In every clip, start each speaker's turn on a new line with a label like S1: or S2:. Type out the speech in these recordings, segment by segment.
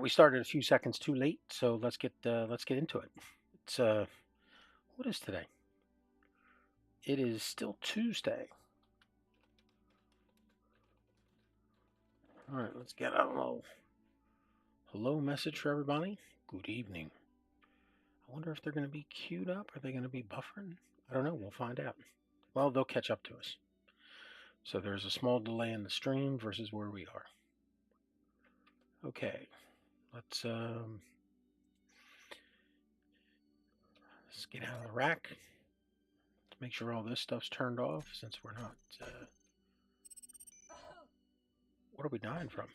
S1: we started a few seconds too late, so let's get into it. It's what is today? It is still Tuesday. All right, let's get a little hello message for everybody. Good evening. I wonder if they're going to be queued up. Are they going to be buffering? I don't know. We'll find out. Well, they'll catch up to us. So there's a small delay in the stream versus where we are. Okay, let's get out of the rack. Let's make sure all this stuff's turned off since we're not. What are we dying from?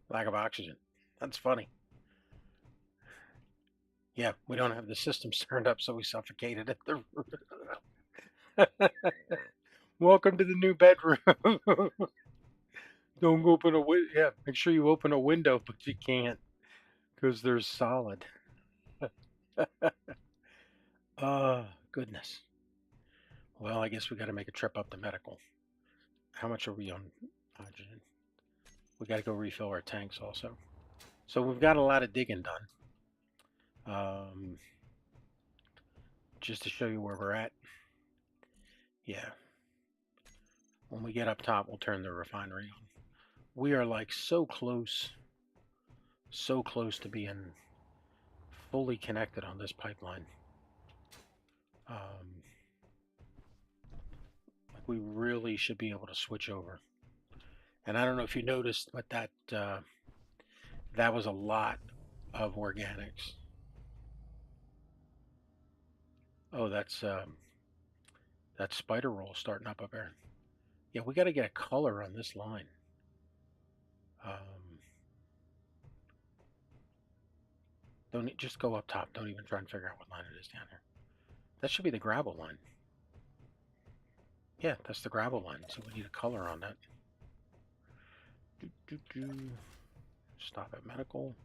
S1: Lack of oxygen. That's funny. Yeah, we don't have the systems turned up, so we suffocated at the. Welcome to the new bedroom. Don't open a window. Yeah, make sure you open a window, but you can't because there's solid. Goodness. Well, I guess we got to make a trip up to medical. How much are we on oxygen? We got to go refill our tanks also. So we've got a lot of digging done. Just to show you where we're at. Yeah. When we get up top, we'll turn the refinery on. We are like so close to being fully connected on this pipeline. Like we really should be able to switch over. And I don't know if you noticed, but that was a lot of organics. Oh, that's that spider roll starting up there. Yeah, we got to get a color on this line. Don't just go up top. Don't even try and figure out what line it is down here. That should be the gravel line. Yeah, that's the gravel line. So we need a color on that. Stop at medical.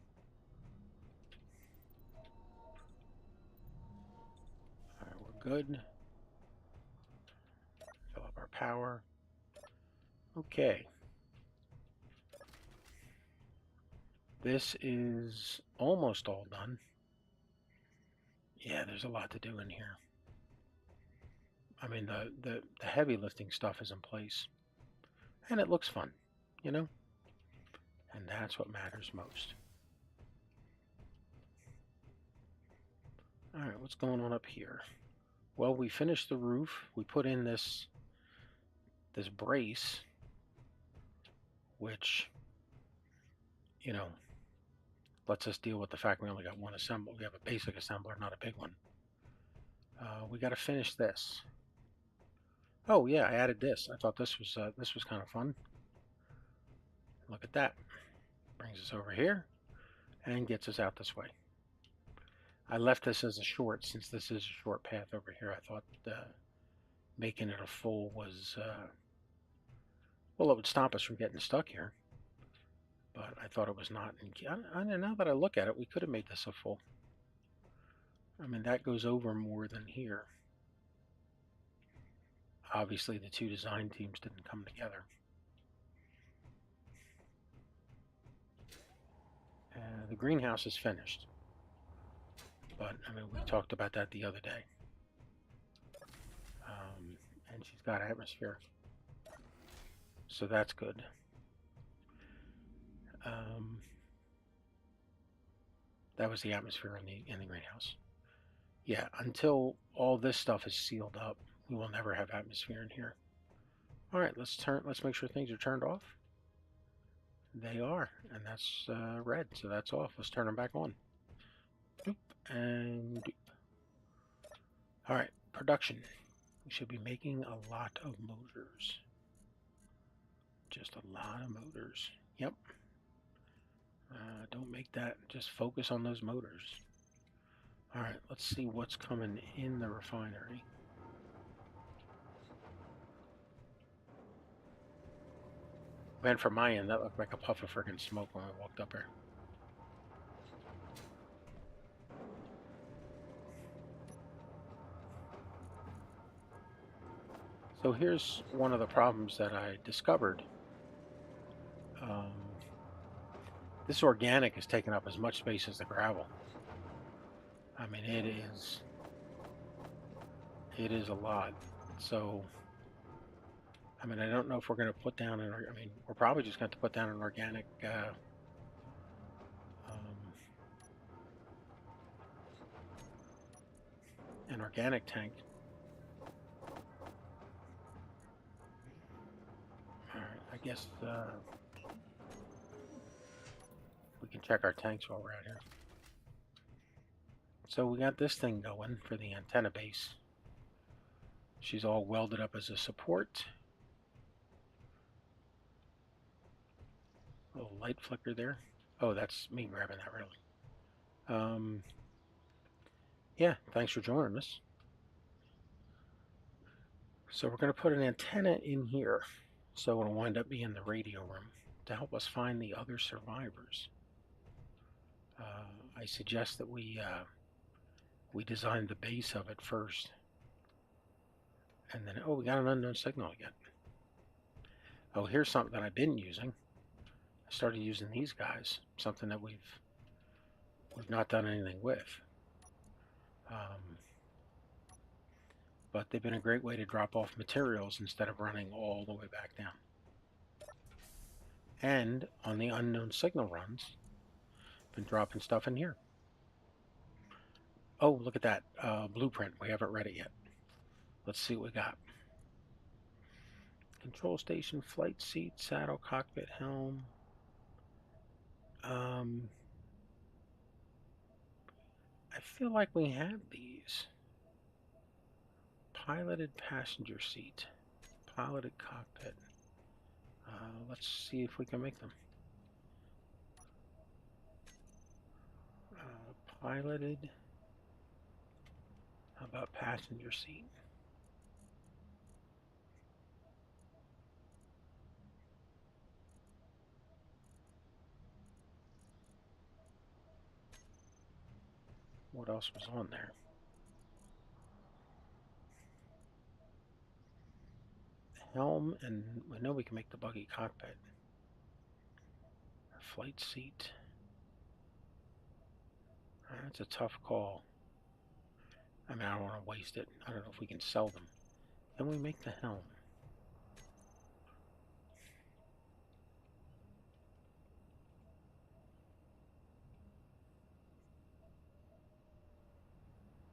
S1: All right, we're good. Fill up our power. Okay. This is almost all done. Yeah, there's a lot to do in here. I mean, the heavy lifting stuff is in place. And it looks fun, you know? And that's what matters most. All right, what's going on up here? Well, we finished the roof. We put in this brace, which, you know, lets us deal with the fact we only got one assembly. We have a basic assembler, not a big one. We got to finish this. Oh yeah, I added this. I thought this was kind of fun. Look at that. Brings us over here and gets us out this way. I left this as a short since this is a short path over here. I thought making it a full was well, it would stop us from getting stuck here. But I thought it was not. And now that I look at it, we could have made this a full. I mean, that goes over more than here. Obviously, the two design teams didn't come together. The greenhouse is finished. But, I mean, we talked about that the other day. And she's got atmosphere. So that's good. That was the atmosphere in the greenhouse. Yeah, until all this stuff is sealed up, we will never have atmosphere in here. All right, let's make sure things are turned off. They are, and that's red, so that's off. Let's turn them back on. Doop, and doop. All right, production. We should be making a lot of motors. Just a lot of motors. Yep. Don't make that. Just focus on those motors. All right, let's see what's coming in the refinery. Man, from my end, that looked like a puff of friggin' smoke when I walked up here. So here's one of the problems that I discovered. Um, this organic is taking up as much space as the gravel. I mean, it is a lot. So, I mean, I don't know if we're going to put down I mean, we're probably just going to put down um, an organic tank. All right, I guess we can check our tanks while we're out here. So we got this thing going for the antenna base. She's all welded up as a support. A little light flicker there. Oh, that's me grabbing that really. Yeah, thanks for joining us. So we're going to put an antenna in here. So it'll wind up being the radio room to help us find the other survivors. I suggest that we design the base of it first. And then, oh, we got an unknown signal again. Oh, here's something that I've been using. I started using these guys, something that we've not done anything with. But they've been a great way to drop off materials instead of running all the way back down. And on the unknown signal runs, been dropping stuff in here. Oh, look at that blueprint. We haven't read it yet. Let's see what we got. Control station, flight seat, saddle, cockpit, helm. I feel like we have these. Piloted passenger seat, piloted cockpit. Let's see if we can make them. Piloted. How about passenger seat? What else was on there? Helm, and we know we can make the buggy cockpit. Flight seat. That's a tough call. I mean, I don't want to waste it. I don't know if we can sell them. Can we make the helm?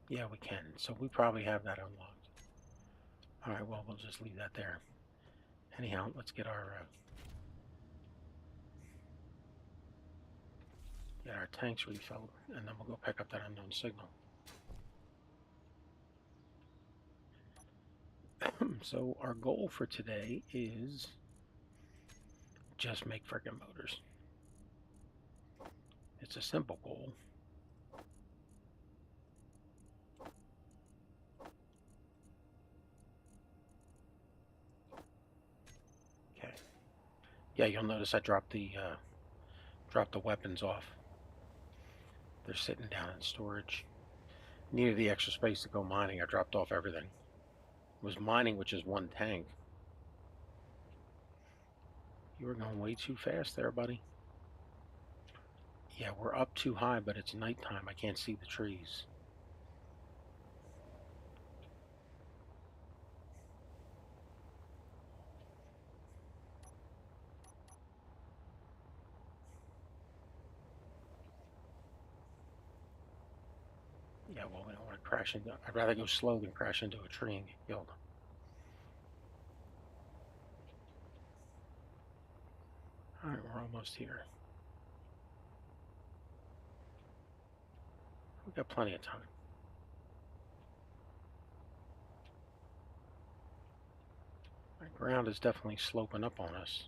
S1: Yeah, we can. So we probably have that unlocked. All right, well, we'll just leave that there. Anyhow, let's get our tanks refilled, and then we'll go pick up that unknown signal. So our goal for today is just make frickin' motors. It's a simple goal. Okay. Yeah, you'll notice I dropped the weapons off. They're sitting down in storage. Needed the extra space to go mining. I dropped off everything. It was mining, which is one tank. You were going way too fast there, buddy. Yeah, we're up too high, but it's nighttime. I can't see the trees. Yeah, well, we don't want to crash into... I'd rather go slow than crash into a tree and get killed. Alright, we're almost here. We've got plenty of time. The ground is definitely sloping up on us.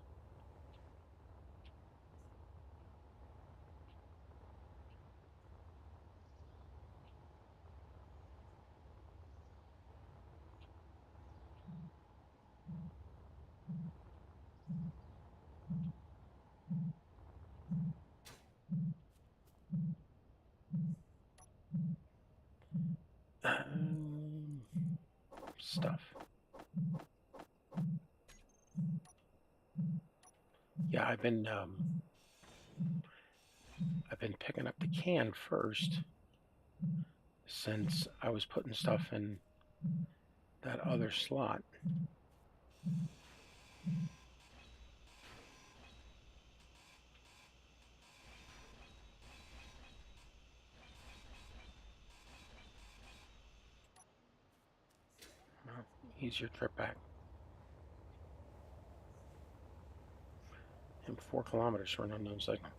S1: Stuff. Yeah, I've been picking up the can first since I was putting stuff in that other slot. Well, easier trip back. And 4 kilometers for an unknown signal.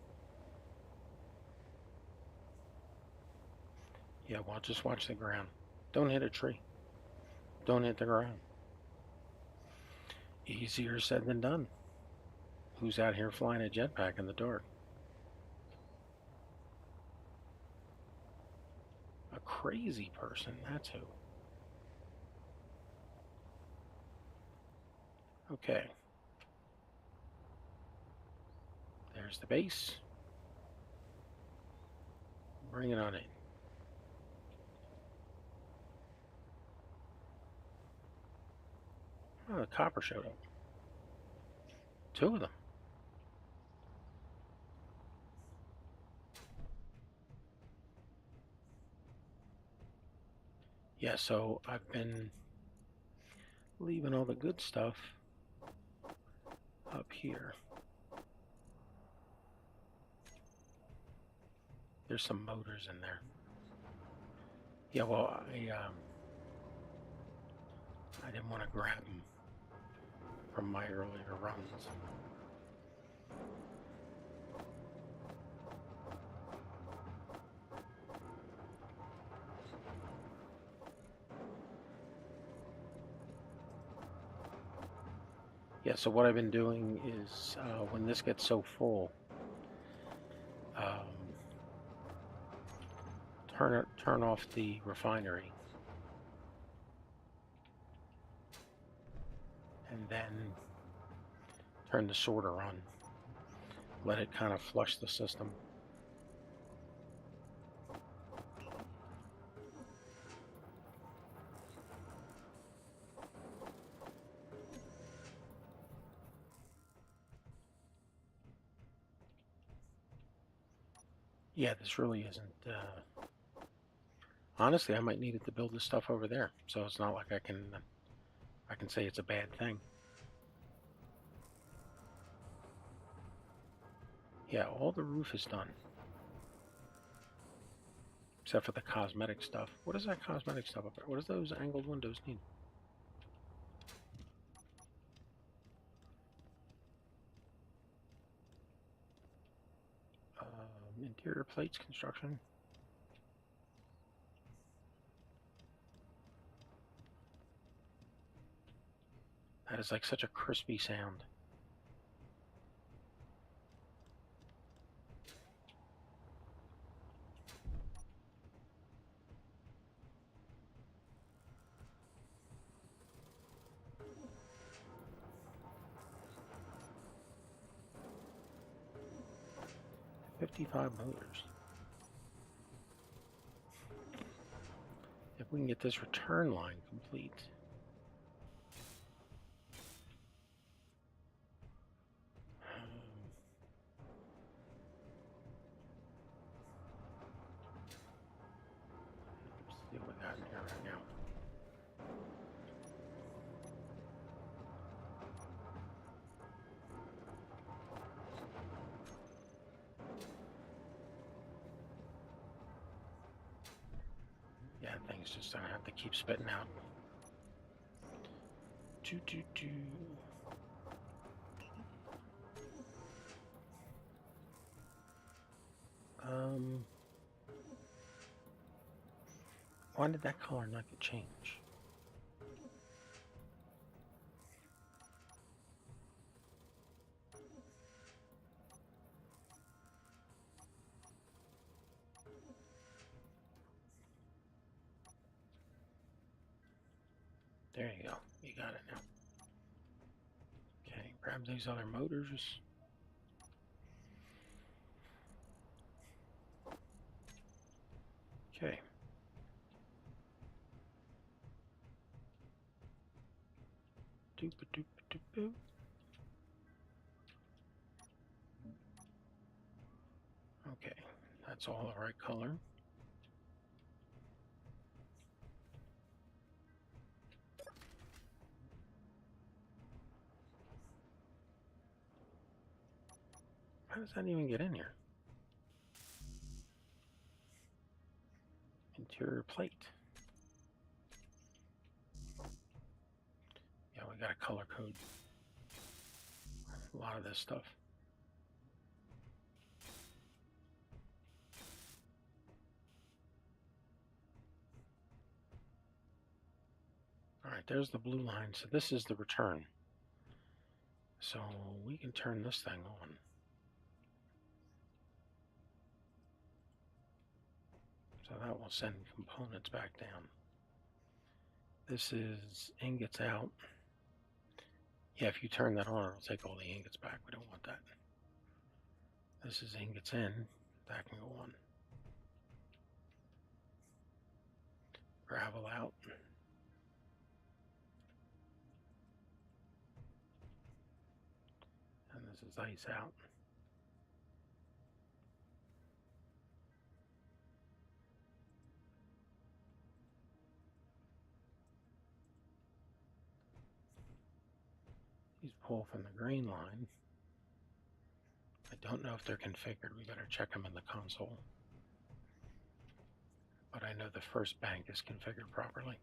S1: Yeah, well, just watch the ground. Don't hit a tree. Don't hit the ground. Easier said than done. Who's out here flying a jetpack in the dark? A crazy person, that's who. Okay. There's the base. Bring it on in. Oh, the copper showed up. 2 of them. Yeah, so I've been leaving all the good stuff up here. There's some motors in there. Yeah, well, I didn't want to grab them from my earlier runs. Yeah, so what I've been doing is when this gets so full, turn off the refinery, and then turn the sorter on. Let it kind of flush the system. Yeah, this really isn't. Honestly, I might need it to build this stuff over there, so it's not like I can say it's a bad thing. Yeah, all the roof is done. Except for the cosmetic stuff. What is that cosmetic stuff up there? What does those angled windows need? Interior plates construction. That is like such a crispy sound. $55. If we can get this return line complete. Let's see what we got in here right now. Yeah, things just gonna have to keep spitting out. Why did that color not get changed? There you go. You got it now. Okay, grab these other motors. Okay. Doop-a-doop-a-doop-a. That's all the right color. How does that even get in here? Interior plate. Yeah, we got a color code. A lot of this stuff. All right, there's the blue line. So this is the return. So we can turn this thing on. So that will send components back down. This is ingots out. Yeah, if you turn that on, it'll take all the ingots back. We don't want that. This is ingots in. That can go on. Gravel out. And this is ice out. These pull from the green line. I don't know if they're configured. We better check them in the console. But I know the first bank is configured properly.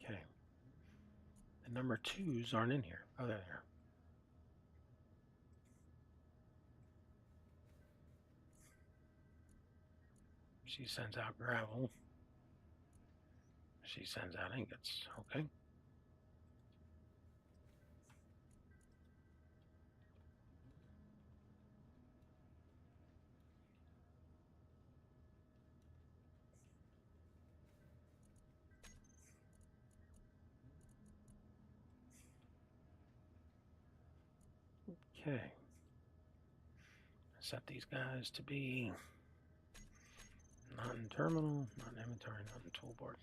S1: Okay. The number 2s aren't in here. Oh, they're there. She sends out gravel. She sends out ingots. Okay. Okay. Set these guys to be not in terminal, not in inventory, not in toolbar.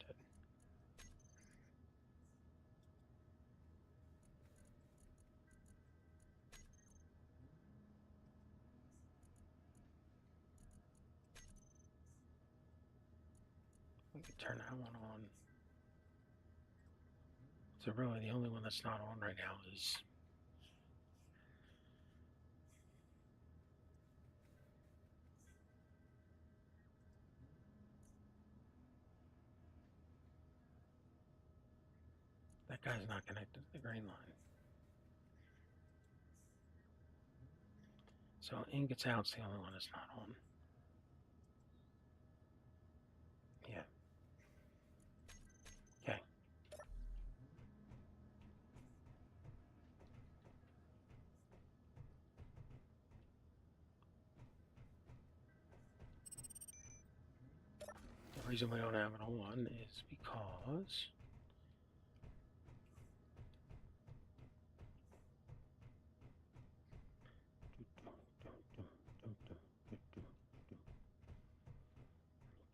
S1: We can turn that one on. So really the only one that's not on right now is that guy's not connected to the green line. So ingots out's the only one that's not on. Yeah. Okay. The reason we don't have it on is because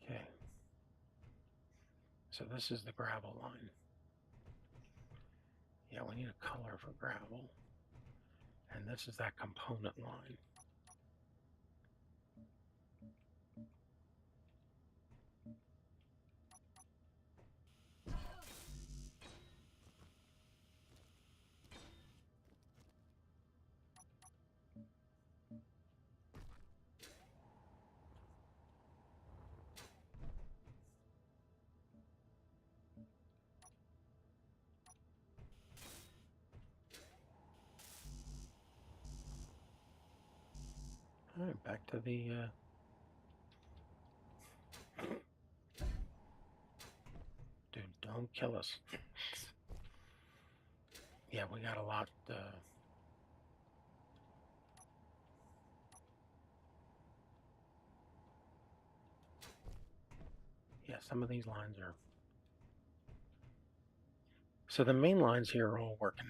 S1: okay. So this is the gravel line. Yeah, we need a color for gravel. And this is that component line. All right, back to the dude, don't kill us. Yeah, we got a lot. Yeah, some of these lines are. So the main lines here are all working.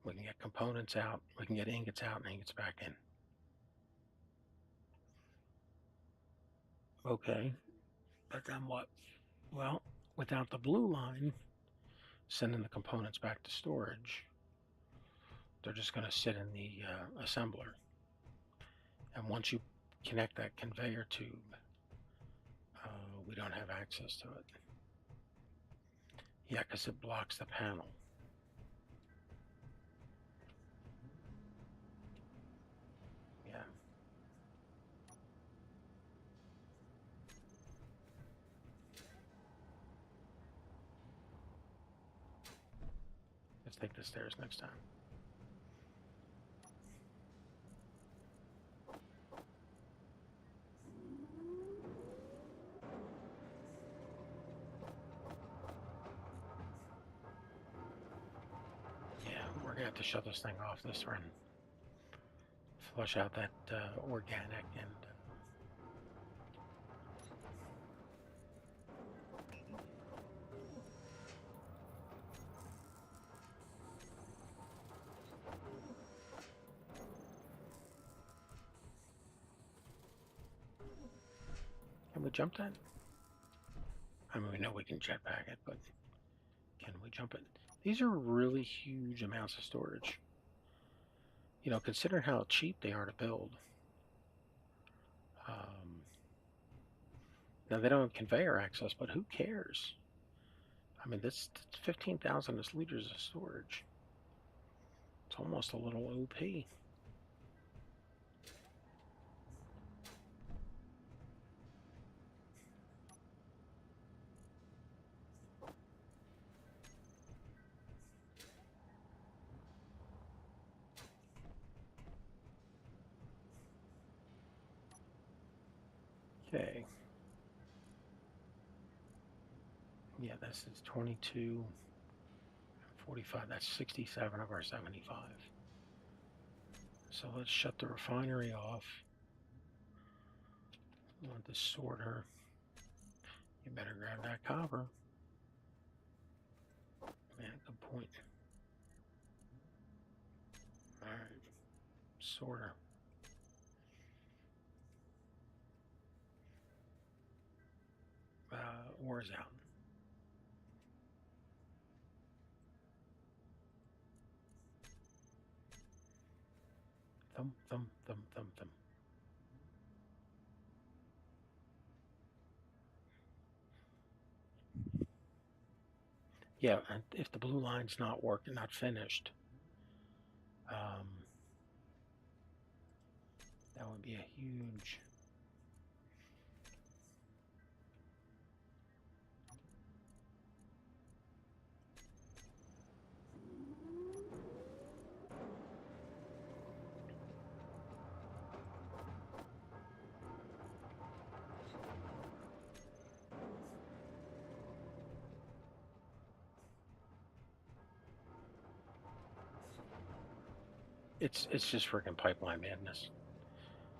S1: We can get components out. We can get ingots out and ingots back in. Okay, but then what? Well, without the blue line sending the components back to storage, they're just going to sit in the assembler. And once you connect that conveyor tube, we don't have access to it. Yeah, because it blocks the panel. Yeah. Let's take the stairs next time. Yeah, we're going to have to shut this thing off this run. Flush out that organic and... Can we jump that? I mean, we know we can jetpack it, but can we jump it? These are really huge amounts of storage. You know, consider how cheap they are to build. Now, they don't have conveyor access, but who cares? I mean, this 15,000 liters of storage. It's almost a little OP. Okay. Yeah, this is 22, 45. That's 67 of our 75. So let's shut the refinery off. We want the sorter. You better grab that copper. Man, good point. All right, sorter. Ore's out. Thump, thump, thump, thump, thump. Yeah, and if the blue line's not working, not finished, that would be a huge... It's just freaking pipeline madness.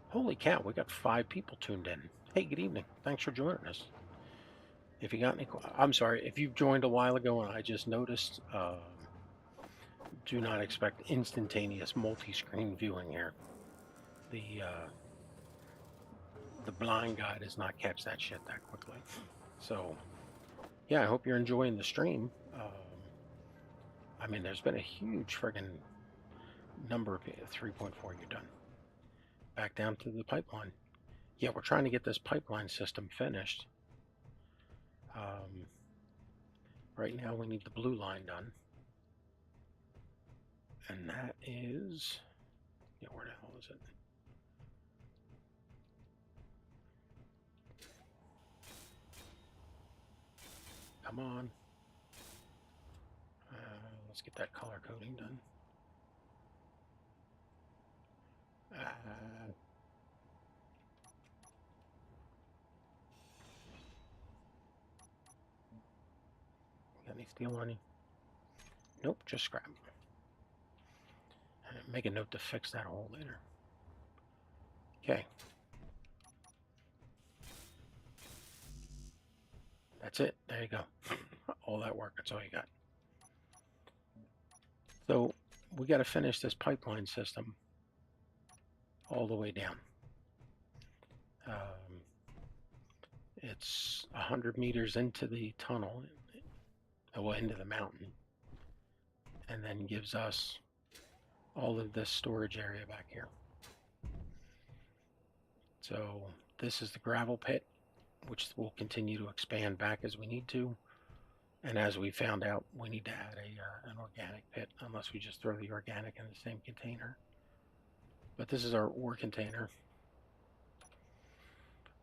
S1: Holy cow, we got 5 people tuned in. Hey, good evening. Thanks for joining us. If you got any, I'm sorry, if you've joined a while ago and I just noticed, do not expect instantaneous multi-screen viewing here. The blind guy does not catch that shit that quickly. So, yeah, I hope you're enjoying the stream. I mean, there's been a huge friggin' number of 3.4 you're done. Back down to the pipeline. Yeah, we're trying to get this pipeline system finished. Right now we need the blue line done. And that is... Yeah, where the hell is it? Come on. Let's get that color coding done. Got any steel on you? Nope, just scrap. Make a note to fix that hole later. Okay. That's it. There you go. All that work. That's all you got. So we got to finish this pipeline system all the way down. It's 100 meters into the tunnel, well, into the mountain, and then gives us all of this storage area back here. So this is the gravel pit, which will continue to expand back as we need to. And as we found out, we need to add an organic pit, unless we just throw the organic in the same container. But this is our ore container.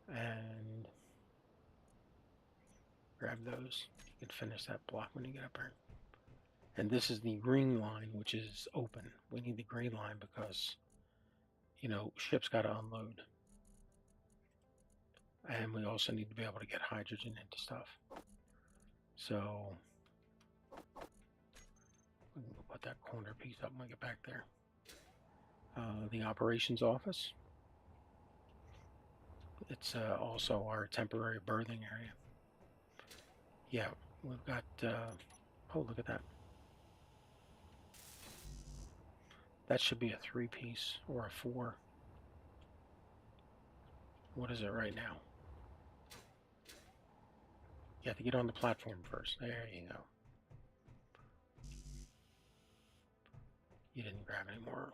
S1: And grab those. You can finish that block when you get up there. And this is the green line, which is open. We need the green line because, you know, ships got to unload. And we also need to be able to get hydrogen into stuff. So we can put that corner piece up when we get back there. The operations office. It's also our temporary berthing area. Yeah, we've got, oh, look at that. That should be a 3-piece or a 4. What is it right now? You have to get on the platform first. There you go. You didn't grab any more.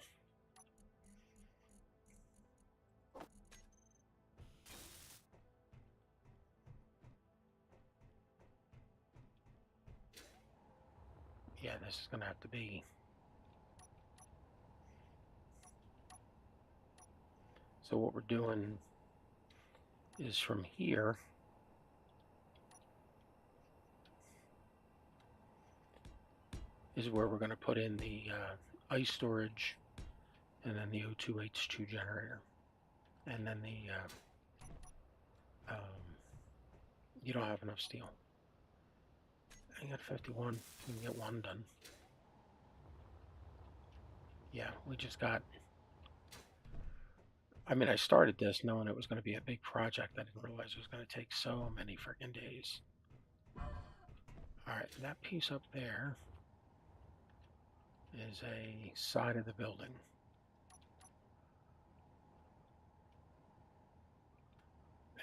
S1: Yeah, this is going to have to be. So what we're doing is from here, is where we're going to put in the ice storage and then the O2H2 generator. And then the, you don't have enough steel. I got 51, we can get 1 done. Yeah, we just got, I mean, I started this knowing it was going to be a big project. I didn't realize it was going to take so many freaking days. All right, that piece up there is a side of the building.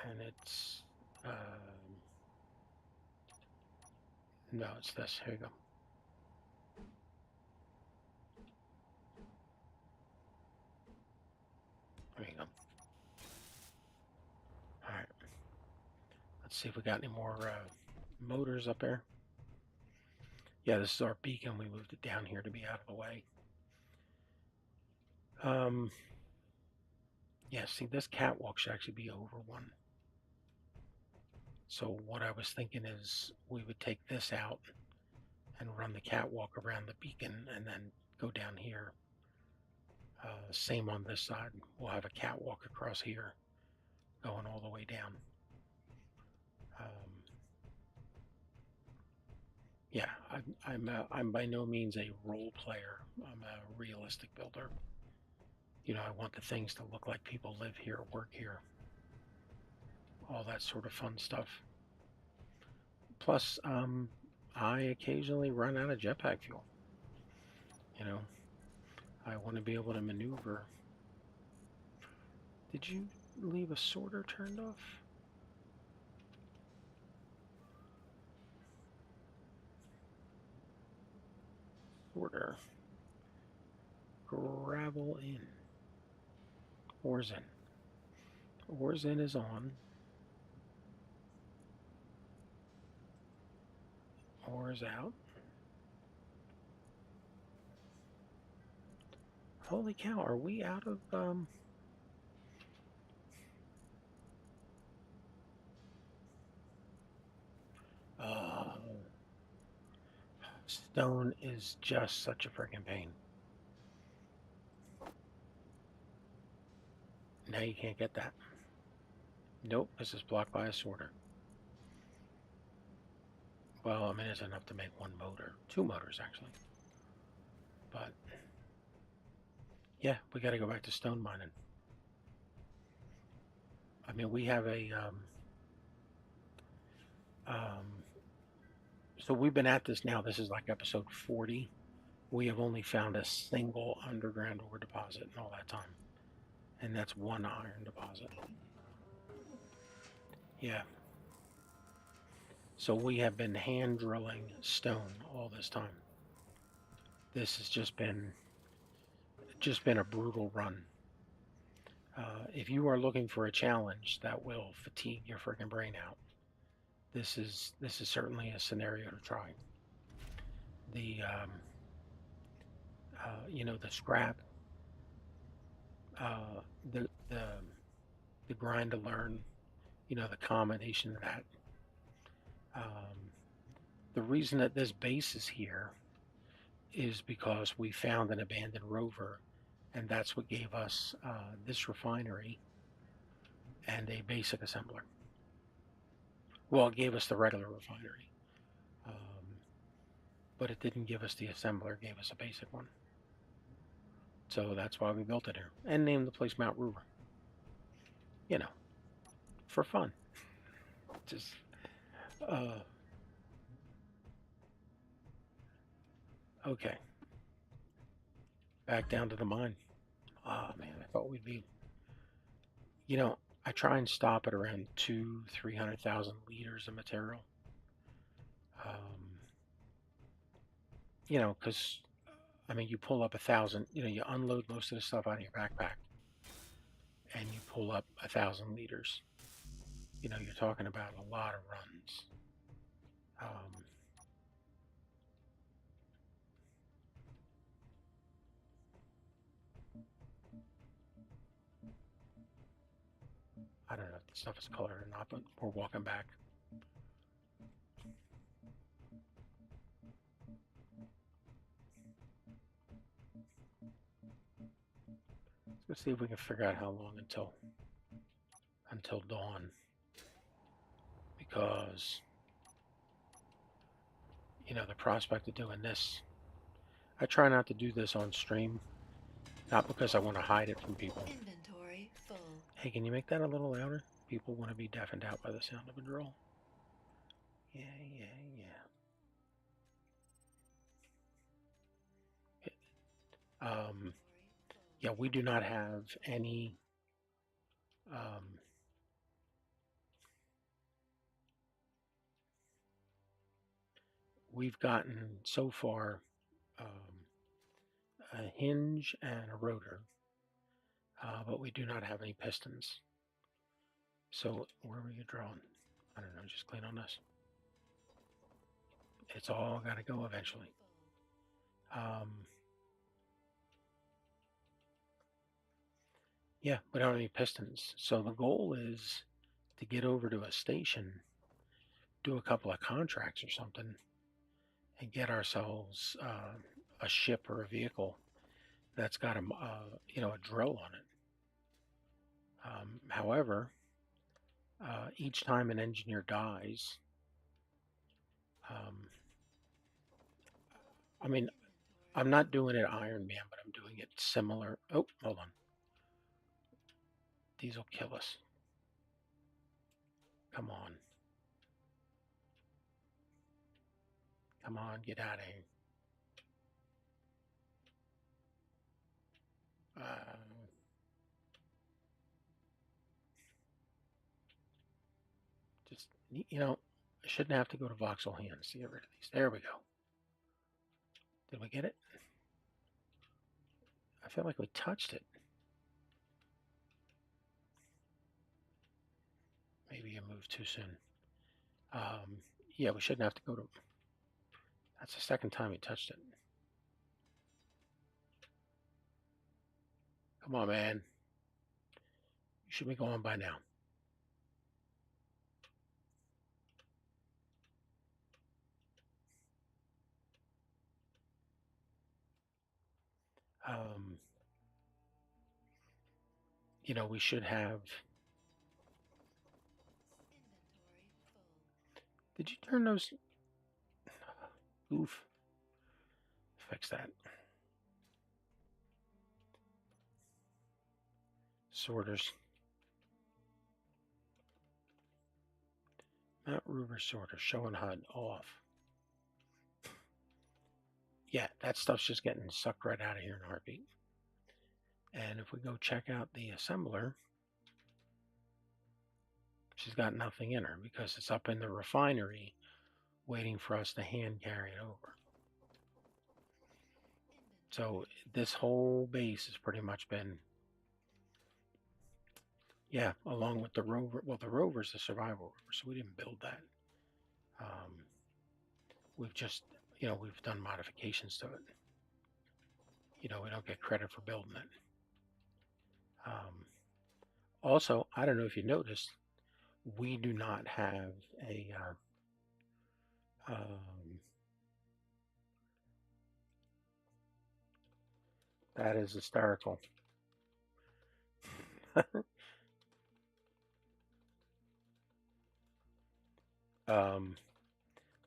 S1: And it's, no, it's this. Here you go. There you go. All right. Let's see if we got any more motors up there. Yeah, this is our beacon. We moved it down here to be out of the way. Yeah, see, this catwalk should actually be over 1. So what I was thinking is we would take this out and run the catwalk around the beacon and then go down here. Same on this side. We'll have a catwalk across here going all the way down. Yeah, I'm by no means a role player. I'm a realistic builder. You know, I want the things to look like people live here, work here, all that sort of fun stuff. Plus, I occasionally run out of jetpack fuel. You know, I want to be able to maneuver. Did you leave a sorter turned off? Sorter. Gravel in. Ores in. Ores in is on. Ores out. Holy cow, are we out of, stone is just such a freaking pain. Now you can't get that. Nope, this is blocked by a sorter. Well, I mean, it's enough to make 1 motor. 2 motors, actually. But, yeah, we got to go back to stone mining. I mean, we have a, so we've been at this now. This is like episode 40. We have only found a single underground ore deposit in all that time. And that's 1 iron deposit. Yeah. So we have been hand drilling stone all this time. This has just been a brutal run. If you are looking for a challenge that will fatigue your freaking brain out, this is certainly a scenario to try. The the scrap, uh, the the the grind to learn, the combination of that. Um, the reason that this base is here is because we found an abandoned rover, and that's what gave us this refinery and a basic assembler. Well, it gave us the regular refinery, um, but it didn't give us the assembler. It gave us a basic one. So that's why we built it here and named the place Mount Ruber. You know, for fun. Just uh, okay. Back down to the mine. Oh man, I thought we'd be. You know, I try and stop at around 300,000 liters of material. Um, because I mean, you pull up 1,000. You unload most of the stuff out of your backpack, and you pull up 1,000 liters. You're talking about a lot of runs. Um, I don't know if the stuff is colored or not, but we're walking back. Let's see if we can figure out how long until dawn, because the prospect of doing this. I try not to do this on stream, not because I want to hide it from people.
S2: Inventory full.
S1: Hey, can you make that a little louder? People want to be deafened out by the sound of a drill. Yeah, yeah, yeah. Yeah, we do not have any. Um, we've gotten so far a hinge and a rotor, but we do not have any pistons. So where were you drawing? I don't know, just clean on this. It's all got to go eventually. Yeah, we don't have any pistons. So the goal is to get over to a station, do a couple of contracts or something, and get ourselves a ship or a vehicle that's got a drill on it. However, each time an engineer dies, um, I mean, I'm not doing it Iron Man, but I'm doing it similar. Oh, hold on. These will kill us. Come on. Come on, get out of here. Just, I shouldn't have to go to voxel hands to get rid of these. There we go. Did we get it? I feel like we touched it. Maybe you moved too soon. Yeah, we shouldn't have to go to. That's the second time he touched it. Come on, man. You should be going by now. Um, we should have. Did you turn those? Oof. Fix that. Sorters. Not Ruber sorter. Showing HUD off. Yeah, that stuff's just getting sucked right out of here in a heartbeat. And if we go check out the assembler, she's got nothing in her because it's up in the refinery waiting for us to hand carry it over. So this whole base has pretty much been, yeah, along with the rover. Well, the rover's the survival rover, so we didn't build that. Um, we've just, we've done modifications to it. We don't get credit for building it. Also, I don't know if you noticed, we do not have a that is hysterical. um,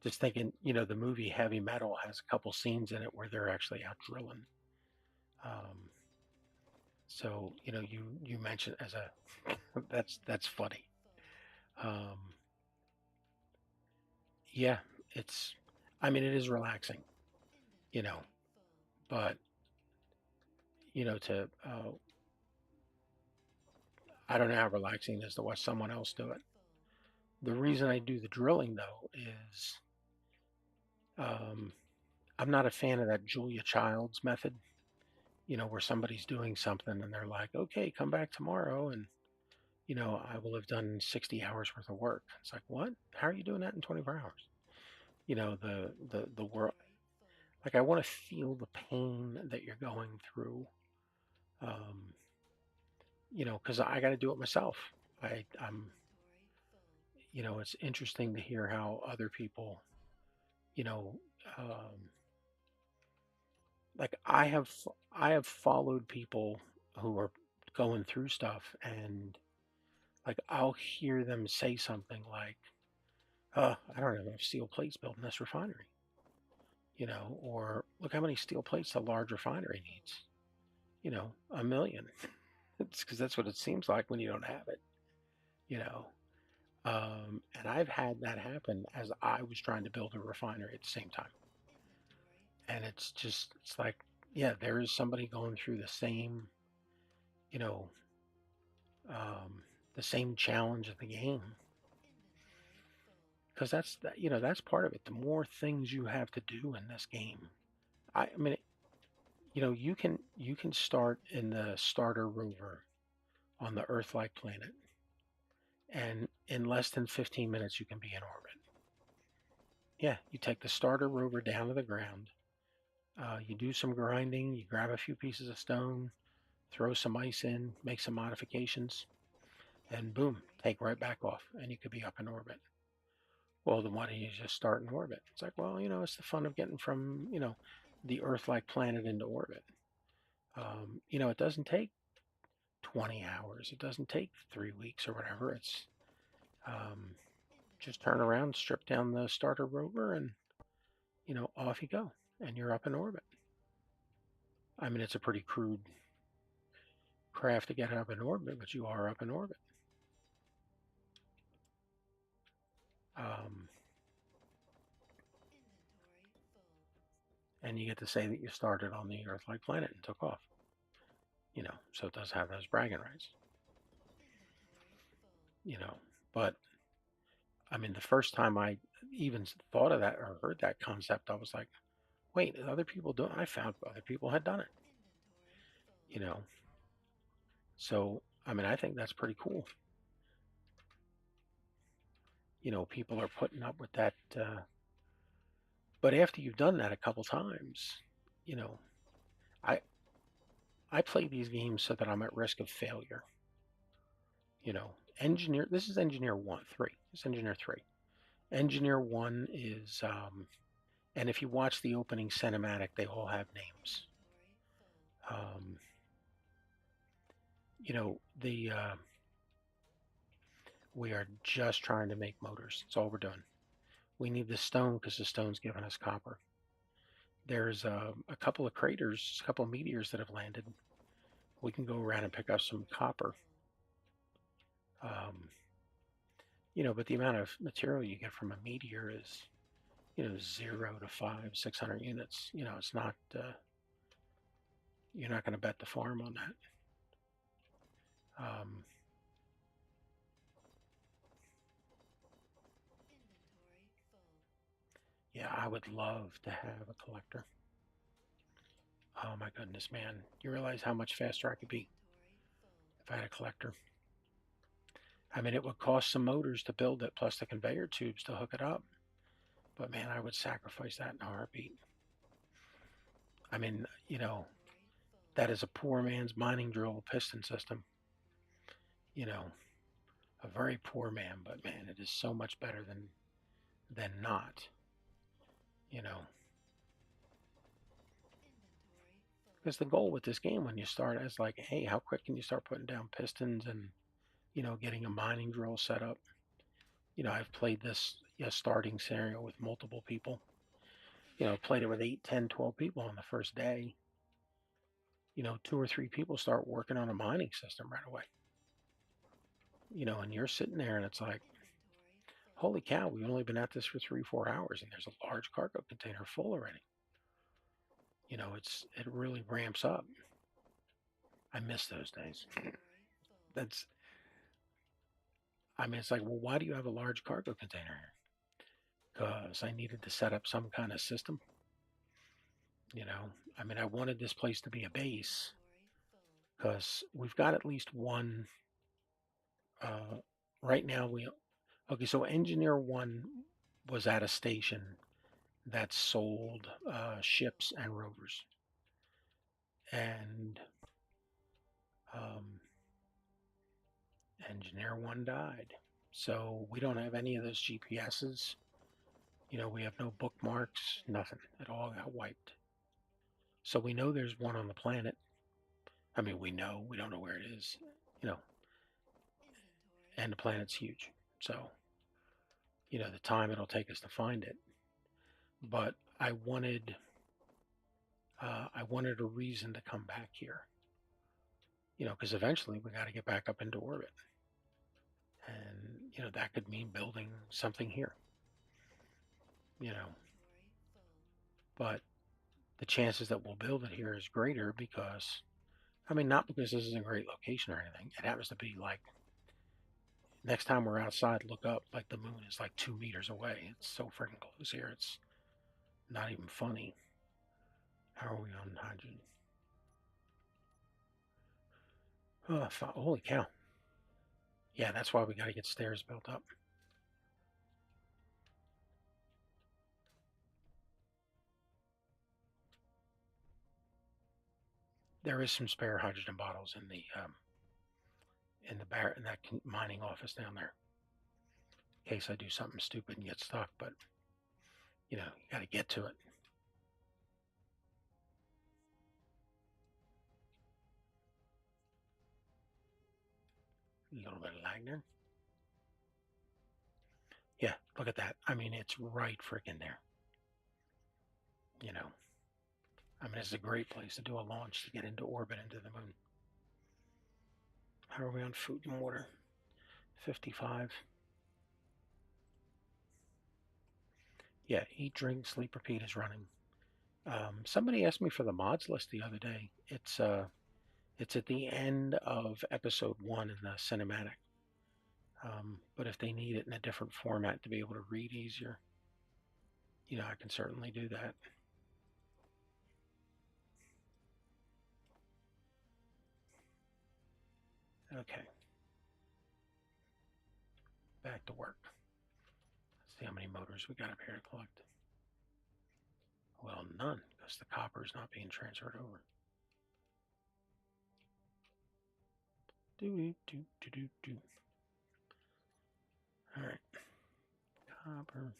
S1: just thinking, the movie Heavy Metal has a couple scenes in it where they're actually out drilling. Um, so you mentioned as a that's funny. Um, yeah, it's I mean it is relaxing, you know, but to I don't know how relaxing it is to watch someone else do it. The reason I do the drilling though is um, I'm not a fan of that Julia Childs method, where somebody's doing something and they're like, okay, come back tomorrow and I will have done 60 hours worth of work. It's like, what? How are you doing that in 24 hours? The world, like I want to feel the pain that you're going through. Um, because I got to do it myself. I'm, it's interesting to hear how other people, you know, um, like I have followed people who are going through stuff, and like I'll hear them say something like, I don't have enough steel plates built in this refinery, or look how many steel plates a large refinery needs, a million. It's because that's what it seems like when you don't have it, you know. And I've had that happen as I was trying to build a refinery at the same time. And it's like, yeah, there is somebody going through you know, um, the same challenge of the game. Because that's part of it. The more things you have to do in this game, I mean, you can start in the starter rover on the Earth-like planet, and in less than 15 minutes you can be in orbit. Yeah, you take the starter rover down to the ground. You do some grinding. You grab a few pieces of stone, throw some ice in, make some modifications, and boom, take right back off, and you could be up in orbit. Well, then why don't you just start in orbit? It's like, well, it's the fun of getting from the Earth-like planet into orbit. It doesn't take 20 hours. It doesn't take 3 weeks or whatever. It's um, just turn around, strip down the starter rover, and off you go, and you're up in orbit. I mean, it's a pretty crude craft to get up in orbit, but you are up in orbit. Um, and you get to say that you started on the Earth-like planet and took off. So it does have those bragging rights. But I mean, the first time I even thought of that or heard that concept, I was like, wait, other people doing? I found other people had done it. You know, so I mean, I think that's pretty cool. People are putting up with that. But after you've done that a couple times, you know, I I play these games so that I'm at risk of failure. Engineer. This is Engineer One, Three. This is Engineer Three. Engineer One is, and if you watch the opening cinematic, they all have names. Um, the we are just trying to make motors. That's all we're doing. We need the stone because the stone's giving us copper. There's a couple of craters, a couple of meteors that have landed. We can go around and pick up some copper. Um, but the amount of material you get from a meteor is, 0 to 600 units. It's not, you're not going to bet the farm on that. Um, Yeah, I would love to have a collector. Oh my goodness, man. You realize how much faster I could be if I had a collector? I mean, it would cost some motors to build it, plus the conveyor tubes to hook it up. But man, I would sacrifice that in a heartbeat. I mean, that is a poor man's mining drill piston system. You know, a very poor man, but man, it is so much better than not. You know, because the goal with this game when you start is like, hey, how quick can you start putting down pistons and getting a mining drill set up? I've played this starting scenario with multiple people. Played it with 8, 10, 12 people on the first day. Two or three people start working on a mining system right away. And you're sitting there and it's like, holy cow, we've only been at this for 3, 4 hours and there's a large cargo container full already. It really ramps up. I miss those days. That's I mean, it's like, well, why do you have a large cargo container here? Because I needed to set up some kind of system. You know, I mean, I wanted this place to be a base because we've got at least one. Uh, right now, okay. So engineer one was at a station that sold ships and rovers, and um, engineer one died. So we don't have any of those GPSs. We have no bookmarks, nothing. It all got wiped. So we know there's one on the planet. I mean, we don't know where it is, you know, and the planet's huge. So, the time it'll take us to find it. But I wanted a reason to come back here, because eventually we got to get back up into orbit. And, that could mean building something here, you know, but the chances that we'll build it here is greater because, I mean, not because this is a great location or anything. It happens to be like next time we're outside, look up, like the moon is like 2 meters away. It's so freaking close here. It's not even funny. How are we on hydrogen? Oh, holy cow. Yeah, that's why we got to get stairs built up. There is some spare hydrogen bottles in that mining office down there, in case I do something stupid and get stuck. But you got to get to it. A little bit of lag there. Yeah, look at that. I mean, it's right freaking there. I mean, it's a great place to do a launch to get into orbit into the moon. How are we on food and water? 55. Yeah, eat, drink, sleep, repeat is running. Somebody asked me for the mods list the other day. It's at the end of episode 1 in the cinematic. But if they need it in a different format to be able to read easier, I can certainly do that. Okay, back to work. Let's see how many motors we got up here to collect. Well, none, because the copper is not being transferred over. Do do do do do. All right, copper.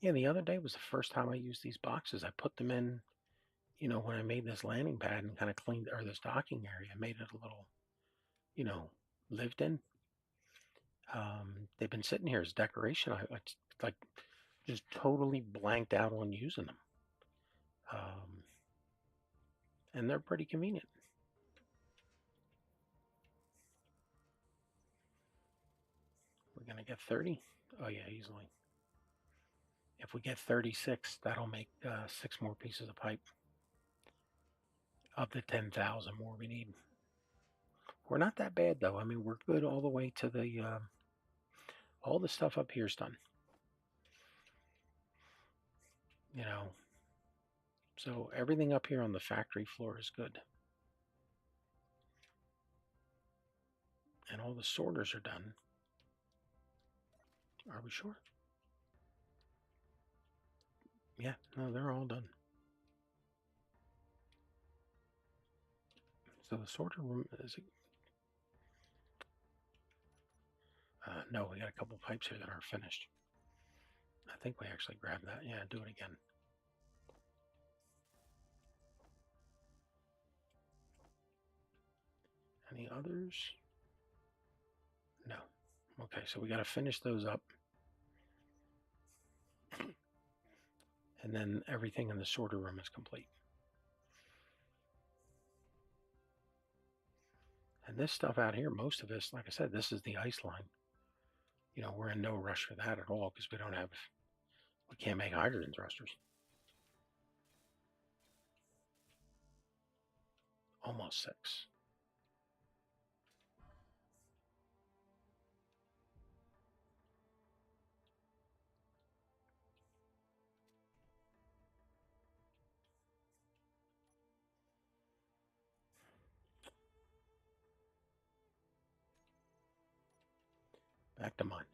S1: Yeah, the other day was the first time I used these boxes. I put them in, when I made this landing pad and kind of cleaned, or this docking area, I made it a little, you know, lived in. They've been sitting here as decoration. It's like just totally blanked out on using them. Um, and they're pretty convenient. get 30? Oh yeah, easily. If we get 36, that'll make 6 more pieces of pipe. Up to 10,000 more we need. We're not that bad though. I mean, we're good all the way to the all the stuff up here's done. You know, so everything up here on the factory floor is good. And all the sorters are done. Are we sure? Yeah, no, they're all done. So the sorter room is. No, we got a couple pipes here that aren't finished. I think we actually grabbed that. Yeah, do it again. Any others? No. Okay, so we got to finish those up. And then everything in the sorter room is complete. And this stuff out here, most of this, like I said, this is the ice line. You know, we're in no rush for that at all because we can't make hydrogen thrusters. Almost 6. Back to mine.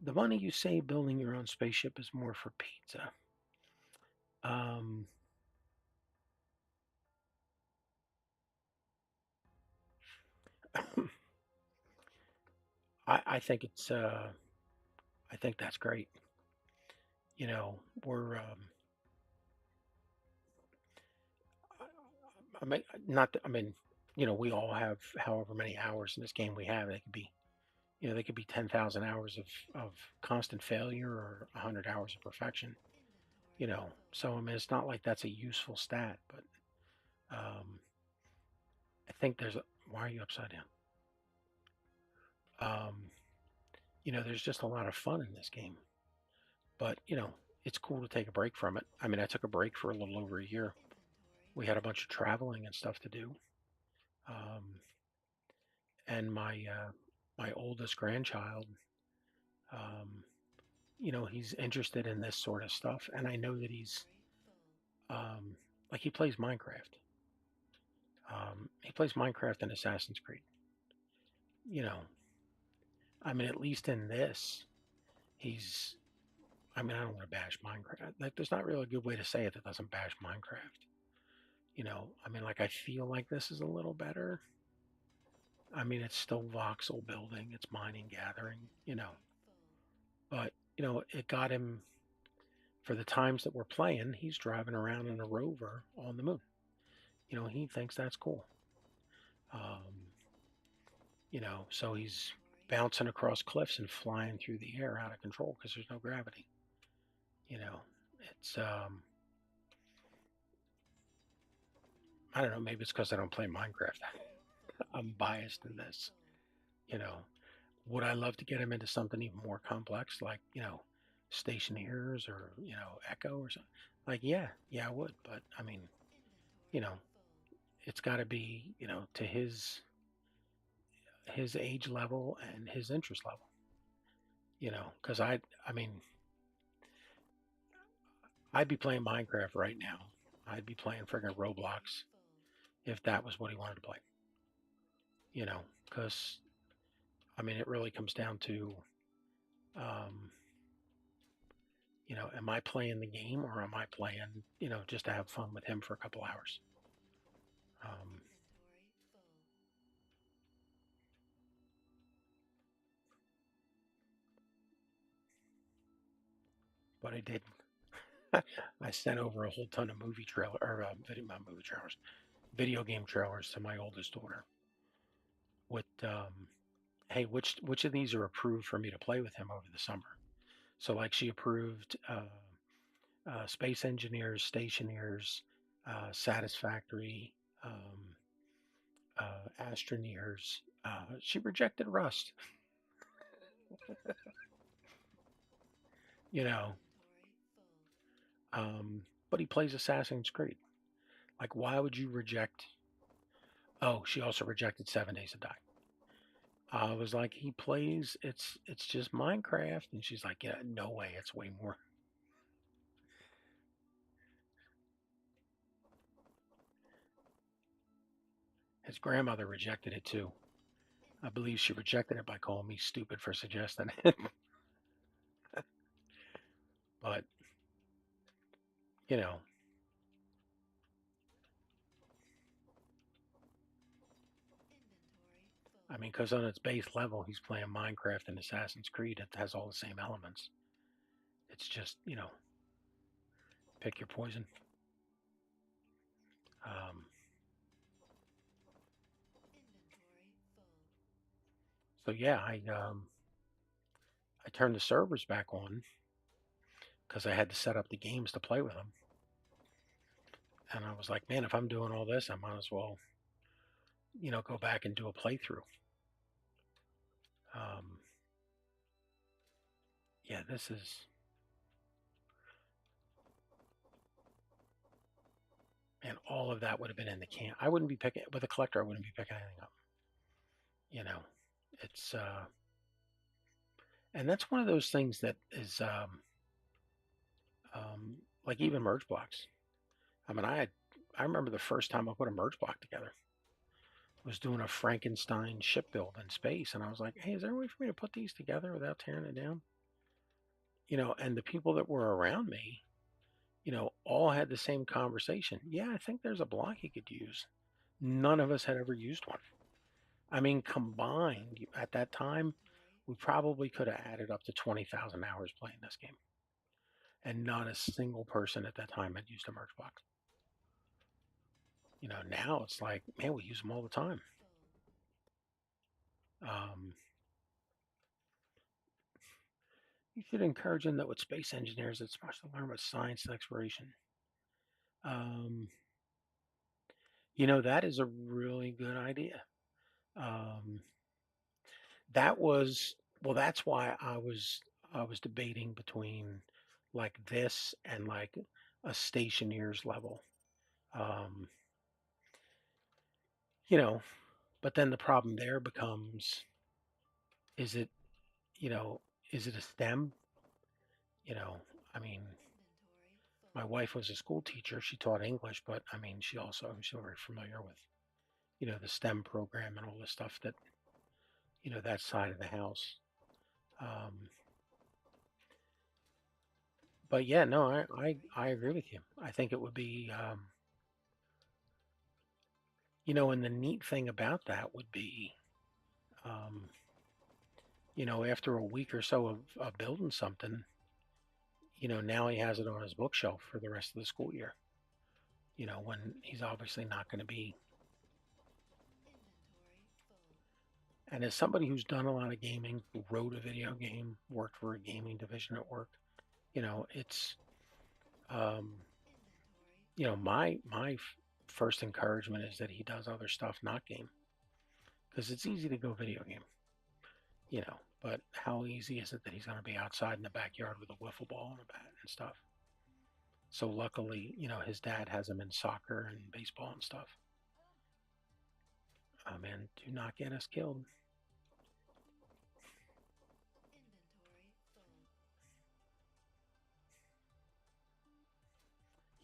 S1: The money you save building your own spaceship is more for pizza. Um, I think it's I think that's great. You know, we're I mean not I mean, you know, we all have however many hours in this game we have. They could be, you know, they could be 10,000 hours of constant failure or 100 hours of perfection. You know, so I mean, it's not like that's a useful stat, but um, I think there's a, why are you upside down? Um, you know, there's just a lot of fun in this game, but you know, it's cool to take a break from it. I mean, I took a break for a little over a year. We had a bunch of traveling and stuff to do, um, and my oldest grandchild, um, you know, he's interested in this sort of stuff, and I know that he's um, like he plays Minecraft. He plays Minecraft and Assassin's Creed. You know, I mean, at least in this, he's. I mean, I don't want to bash Minecraft. Like, there's not really a good way to say it that doesn't bash Minecraft. You know, I mean, like, I feel like this is a little better. I mean, it's still voxel building, it's mining, gathering, you know. But, you know, it got him for the times that we're playing, he's driving around in a rover on the moon. You know, he thinks that's cool. Um, you know, so he's bouncing across cliffs and flying through the air out of control because there's no gravity. You know, it's I don't know, maybe it's because I don't play Minecraft. I'm biased in this. You know, would I love to get him into something even more complex, like you know, stationeers or you know, Echo or something? Like, yeah, I would. But I mean, you know, it's got to be you know to his age level and his interest level. You know, because I mean, I'd be playing Minecraft right now. I'd be playing friggin' Roblox if that was what he wanted to play. You know, because I mean, it really comes down to, um, you know, am I playing the game or am I playing, you know, just to have fun with him for a couple hours? Um, but I did. I sent over a whole ton of movie trailer or not movie trailers, video game trailers to my oldest daughter. With hey, which of these are approved for me to play with him over the summer? So like she approved Space Engineers, Stationeers, Satisfactory, Astroneers, She rejected Rust, you know, but he plays Assassin's Creed. Like, why would you reject? Oh, she also rejected 7 Days to Die. I was like, he plays. It's just Minecraft, and she's like, yeah, no way, it's way more. His grandmother rejected it too. I believe she rejected it by calling me stupid for suggesting it. But you know, I mean, because on its base level, he's playing Minecraft and Assassin's Creed. It has all the same elements. It's just, pick your poison. Um, so yeah, I turned the servers back on because I had to set up the games to play with them. And I was like, man, if I'm doing all this, I might as well, go back and do a playthrough. Um, yeah, this is, and all of that would have been in the can. I wouldn't be picking with a collector. I wouldn't be picking anything up. You know, it's and that's one of those things that is like even merge blocks. I mean, I remember the first time I put a merge block together. I was doing a Frankenstein ship build in space, and I was like, hey, is there a way for me to put these together without tearing it down? And the people that were around me, all had the same conversation. Yeah, I think there's a block you could use. None of us had ever used one. I mean, combined at that time, we probably could have added up to 20,000 hours playing this game. And not a single person at that time had used a merge box. Now it's like, man, we use them all the time. Um, you should encourage them that with space engineers, it's much to learn about science and exploration. Um, that is a really good idea. Um, that was well. That's why I was debating between like this and like a stationeer's level. Um, you know, but then the problem there becomes: is it you know is it a STEM? You know, I mean, my wife was a school teacher. She taught English, but I mean, she's very familiar with the STEM program and all the stuff that that side of the house. Um, but yeah, no, I agree with you. I think it would be and the neat thing about that would be um, after a week or so of building something, now he has it on his bookshelf for the rest of the school year. When he's obviously not going to be. And as somebody who's done a lot of gaming, who wrote a video game, worked for a gaming division at work, it's um, my first encouragement is that he does other stuff, not game, because it's easy to go video game, but how easy is it that he's going to be outside in the backyard with a wiffle ball and a bat and stuff? So luckily, his dad has him in soccer and baseball and stuff. Oh man, do not get us killed.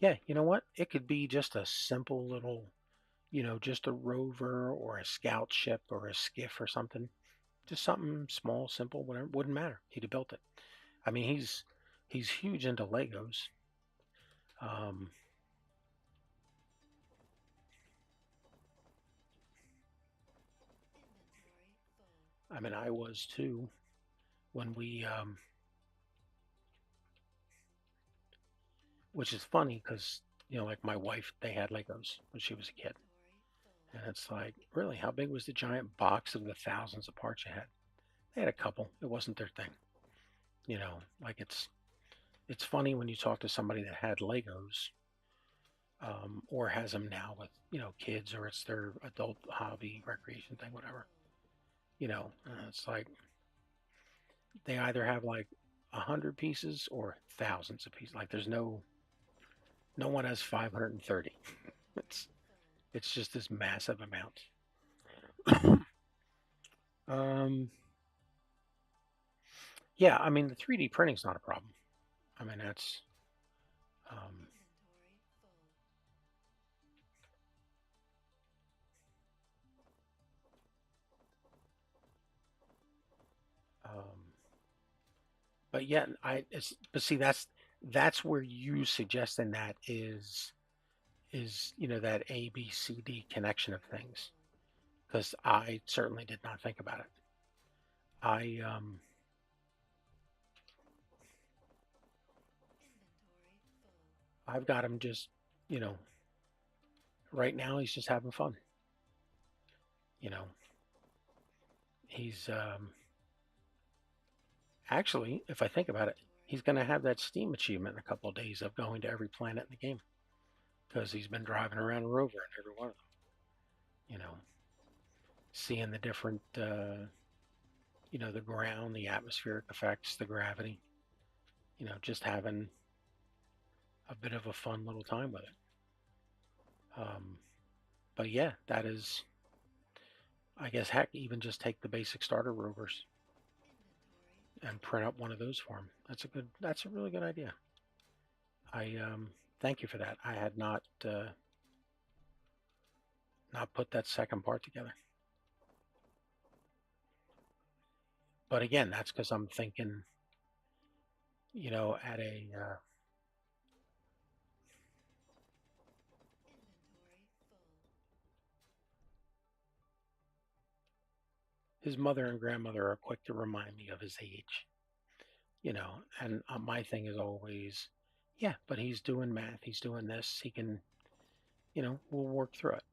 S1: Yeah, you know what? It could be just a simple little, just a rover or a scout ship or a skiff or something. Just something small, simple, whatever. Wouldn't matter. He'd have built it. I mean, he's huge into Legos. Um, I mean, I was too when which is funny because like my wife, they had Legos when she was a kid, and it's like, really, how big was the giant box of the thousands of parts you had? They had a couple. It wasn't their thing. Like it's funny when you talk to somebody that had Legos or has them now with kids, or it's their adult hobby recreation thing, whatever. It's like they either have like 100 pieces or thousands of pieces. Like there's no one has 530. It's it's just this massive amount. Um, yeah, I mean the 3D printing's not a problem. I mean that's um, um, but yeah, but see that's where you suggesting that is that ABCD connection of things because I certainly did not think about it. I I've got him just you know right now he's just having fun. You know he's actually if I think about it, he's going to have that Steam achievement in a couple of days of going to every planet in the game because he's been driving around a rover in every one of them. You know, seeing the different the ground, the atmospheric effects, the gravity. Just having a bit of a fun little time with it. Um, but yeah, that is, I guess, heck, even just take the basic starter rovers and print up one of those for him. That's a really good idea. I thank you for that. I had not put that second part together. But again, that's because I'm thinking, at a his mother and grandmother are quick to remind me of his age. And my thing is always, yeah, but he's doing math, he's doing this, he can, we'll work through it,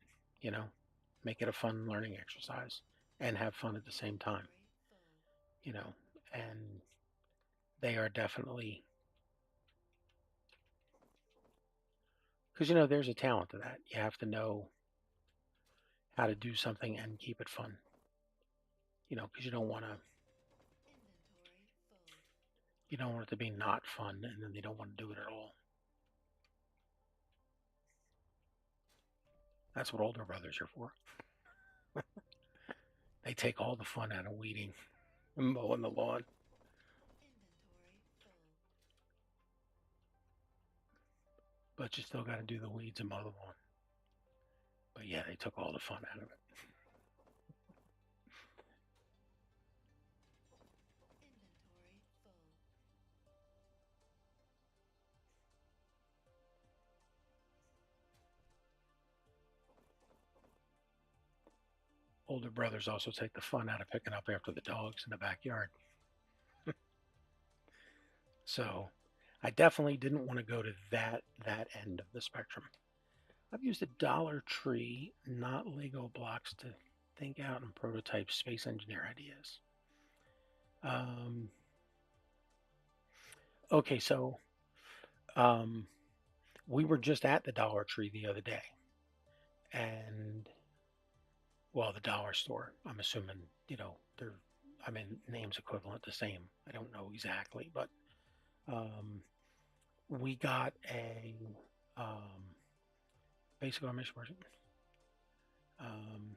S1: you know, make it a fun learning exercise and have fun at the same time, you know, and they are definitely, because, there's a talent to that. You have to know how to do something and keep it fun, because you don't want it to be not fun and then they don't want to do it at all. That's what older brothers are for. They take all the fun out of weeding and mowing the lawn, but you still got to do the weeds and mow the lawn. But yeah, they took all the fun out of it. Older brothers also take the fun out of picking up after the dogs in the backyard. So I definitely didn't want to go to that end of the spectrum. I've used a Dollar Tree, not Lego blocks, to think out and prototype space engineer ideas. Um, okay, so um, we were just at the Dollar Tree the other day, and well, the dollar store. I'm assuming they're. I mean, names equivalent, the same. I don't know exactly, but um, we got a um, basic automation version. Um,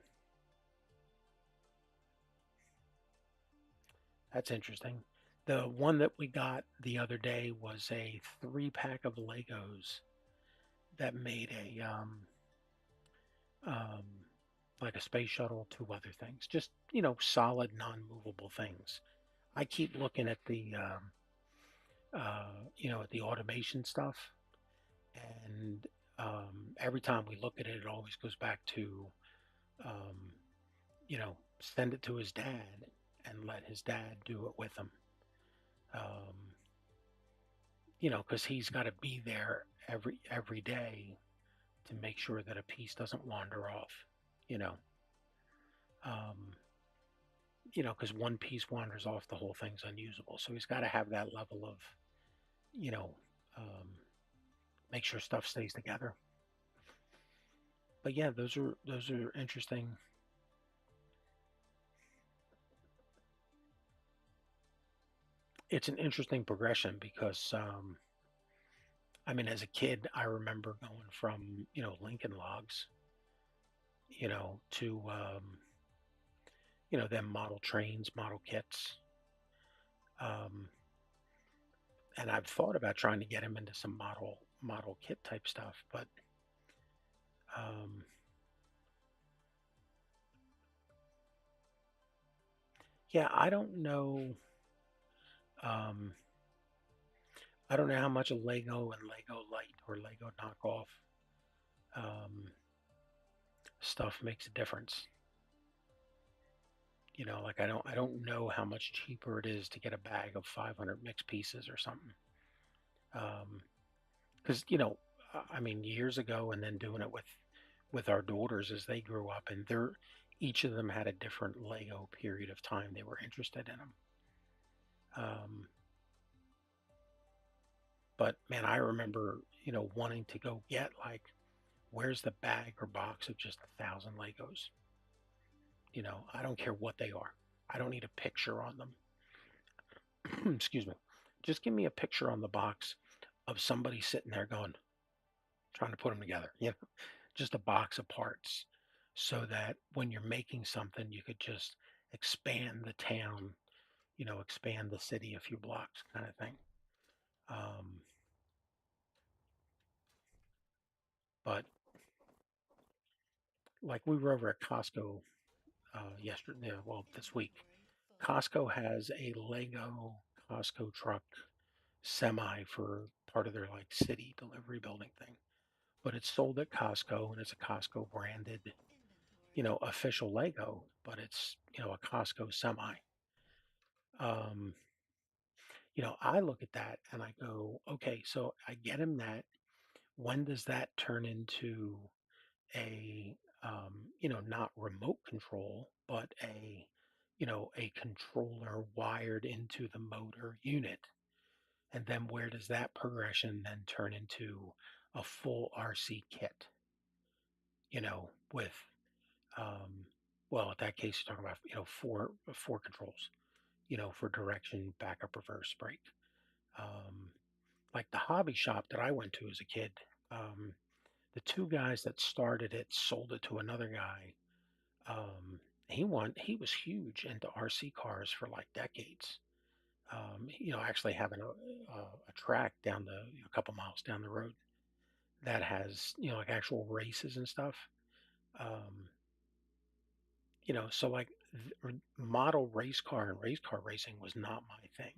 S1: that's interesting. The one that we got the other day was a 3 pack of Legos that made um, like a space shuttle, two other things, just solid, non-movable things. I keep looking at the at the automation stuff, and every time we look at it, it always goes back to um, send it to his dad and let his dad do it with him. Um, because he's got to be there every day to make sure that a piece doesn't wander off. You know, um, because one piece wanders off, the whole thing's unusable. So he's got to have that level of, you know, um, make sure stuff stays together. But yeah, those are interesting. it's an interesting progression because I mean, as a kid, I remember going from Lincoln Logs, to them model trains, model kits, um, and I've thought about trying to get him into some model kit type stuff, but um, yeah, Um, I don't know how much a Lego and Lego Light or Lego knockoff um, stuff makes a difference. Like I don't know how much cheaper it is to get a bag of 500 mixed pieces or something. Because I mean, years ago, and then doing it with our daughters as they grew up, and each of them had a different Lego period of time they were interested in them. Um, but man, I remember wanting to go get like, where's the bag or box of just 1,000 Legos? I don't care what they are. I don't need a picture on them. Excuse me. Just give me a picture on the box of somebody sitting there going, trying to put them together. Just a box of parts so that when you're making something, you could just expand the town, expand the city a few blocks kind of thing. Um, but like we were over at Costco yesterday, well, this week. Costco has a Lego Costco truck semi for part of their like city delivery building thing. But it's sold at Costco and it's a Costco branded, official Lego, but it's, a Costco semi. Um, I look at that and I go, okay, so I get him that. When does that turn into a, not remote control, but a controller wired into the motor unit? And then where does that progression then turn into a full RC kit, with, um, well, in that case, you're talking about, four controls, for direction, backup, reverse, brake. Um, like the hobby shop that I went to as a kid, um, the two guys that started it sold it to another guy. Um, he was huge into RC cars for like decades. Actually having a track down a couple miles down the road that has like actual races and stuff. Um, so like model race car and race car racing was not my thing.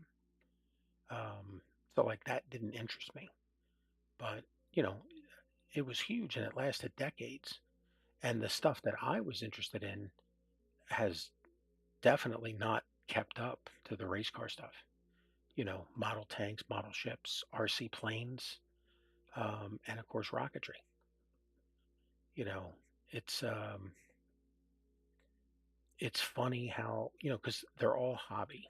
S1: So like that didn't interest me, but you know it was huge and it lasted decades. And the stuff that I was interested in has definitely not kept up to the race car stuff. Model tanks, model ships, RC planes, and of course rocketry. You know, it's um, it's funny how because they're all hobby,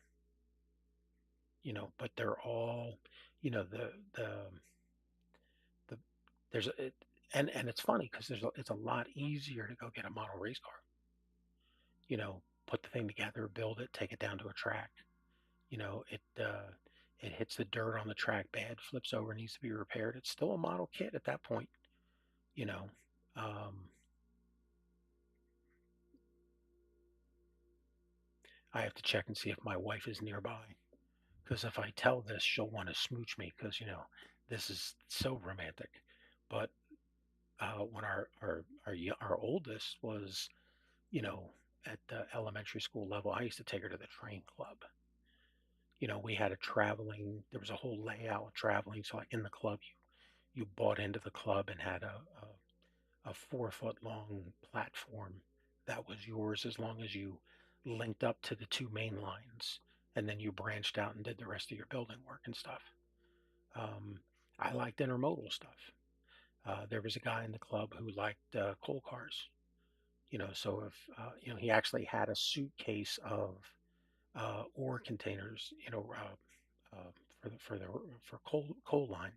S1: but they're all the there's a, it, and it's funny because it's a lot easier to go get a model race car. Put the thing together, build it, take it down to a track. It hits the dirt on the track bad, flips over, needs to be repaired. It's still a model kit at that point. You know, um, I have to check and see if my wife is nearby because if I tell this, she'll want to smooch me because this is so romantic. But when our oldest was you know at the elementary school level, I used to take her to the train club. We had there was a whole layout of traveling. So like in the club, you bought into the club and had a 4 foot long platform that was yours as long as you linked up to the two main lines. And then you branched out and did the rest of your building work and stuff. Um, I liked intermodal stuff. There was a guy in the club who liked coal cars. So if he actually had a suitcase of ore containers, for for coal line,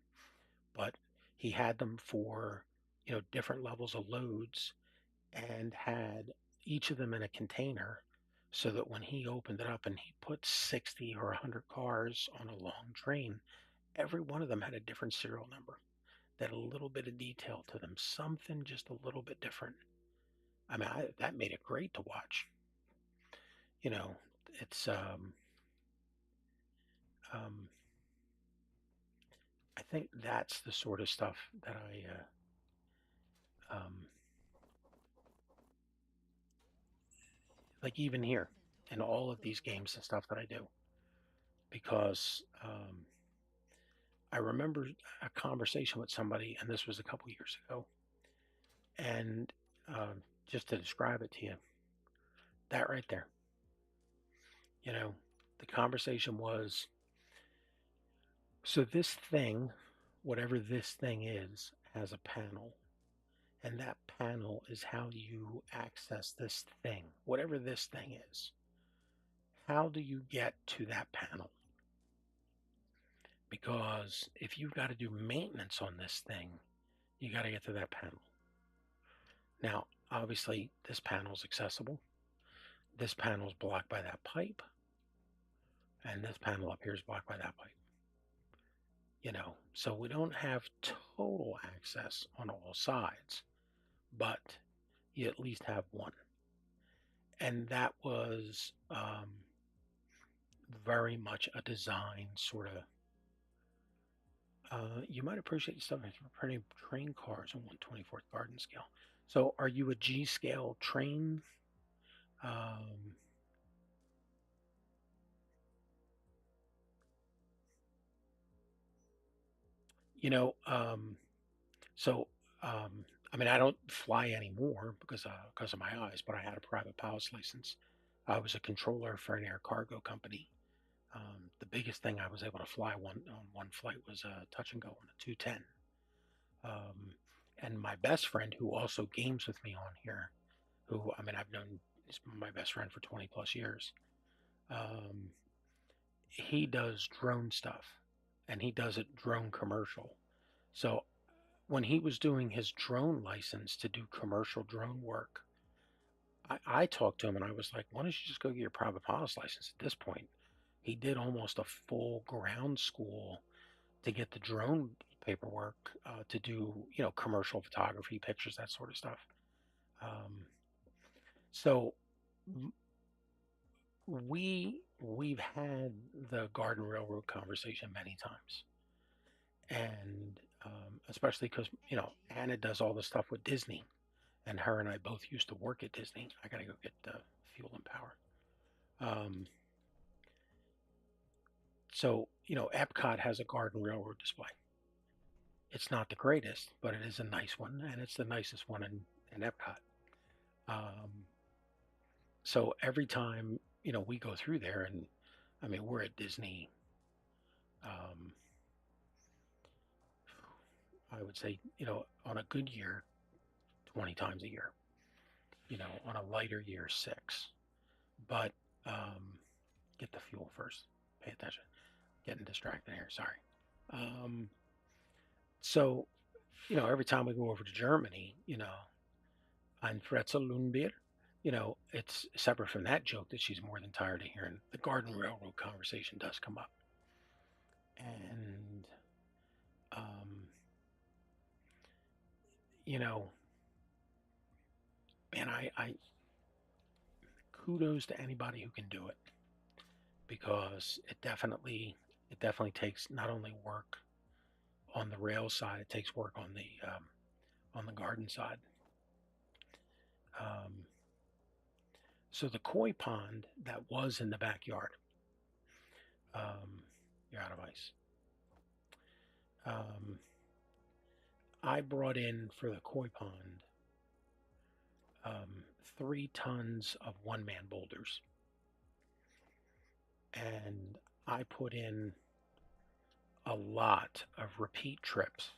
S1: but he had them for different levels of loads and had each of them in a container so that when he opened it up and he put 60 or 100 cars on a long train, every one of them had a different serial number, that a little bit of detail to them, something just a little bit different. I mean, that made it great to watch. You know, it's um, I think that's the sort of stuff that um, like even here in all of these games and stuff that I do, because I remember a conversation with somebody, and this was a couple years ago, and just to describe it to you, that right there, you know, the conversation was, so this thing, whatever this thing is, has a panel, and that panel is how you access this thing, whatever this thing is. How do you get to that panel? Because if you've got to do maintenance on this thing, you got to get to that panel. Now, obviously, this panel is accessible. This panel is blocked by that pipe, and this panel up here is blocked by that pipe. So we don't have total access on all sides, but you at least have one. And that was very much a design sort of. You might appreciate stuff for printing train cars on 1/24th garden scale. So, are you a G scale train? Um, you know, so I mean, I don't fly anymore because of my eyes, but I had a private pilot's license. I was a controller for an air cargo company. The biggest thing I was able to fly on one flight was a touch and go on a 210. Um, and my best friend, who also games with me on here, who I mean I've known is my best friend for 20 plus years. Um, he does drone stuff, and he does it drone commercial. So when he was doing his drone license to do commercial drone work, I talked to him and I was like, why don't you just go get your private pilot's license at this point? He did almost a full ground school to get the drone paperwork to do, commercial photography, pictures, that sort of stuff. Um, so we've had the Garden Railroad conversation many times, and especially because Anna does all the stuff with Disney, and her and I both used to work at Disney. I gotta go get fuel and power. Um, so Epcot has a Garden Railroad display. It's not the greatest, but it is a nice one, and it's the nicest one in Epcot. Um, so every time we go through there, and I mean we're at Disney. Um, I would say on a good year, 20 times a year. On a lighter year, six. But get the fuel first. Pay attention. Getting distracted here. Sorry. Um, so every time we go over to Germany, ein Brezelunbier, it's separate from that joke that she's more than tired of hearing. The Garden Railroad conversation does come up, and um, you know, man, I kudos to anybody who can do it, because it definitely takes not only work on the rail side, it takes work on the garden side. Um, so the koi pond that was in the backyard, um, you're out of ice. Um, I brought in for the koi pond um, 3 tons of one-man boulders, and I put in a lot of repeat trips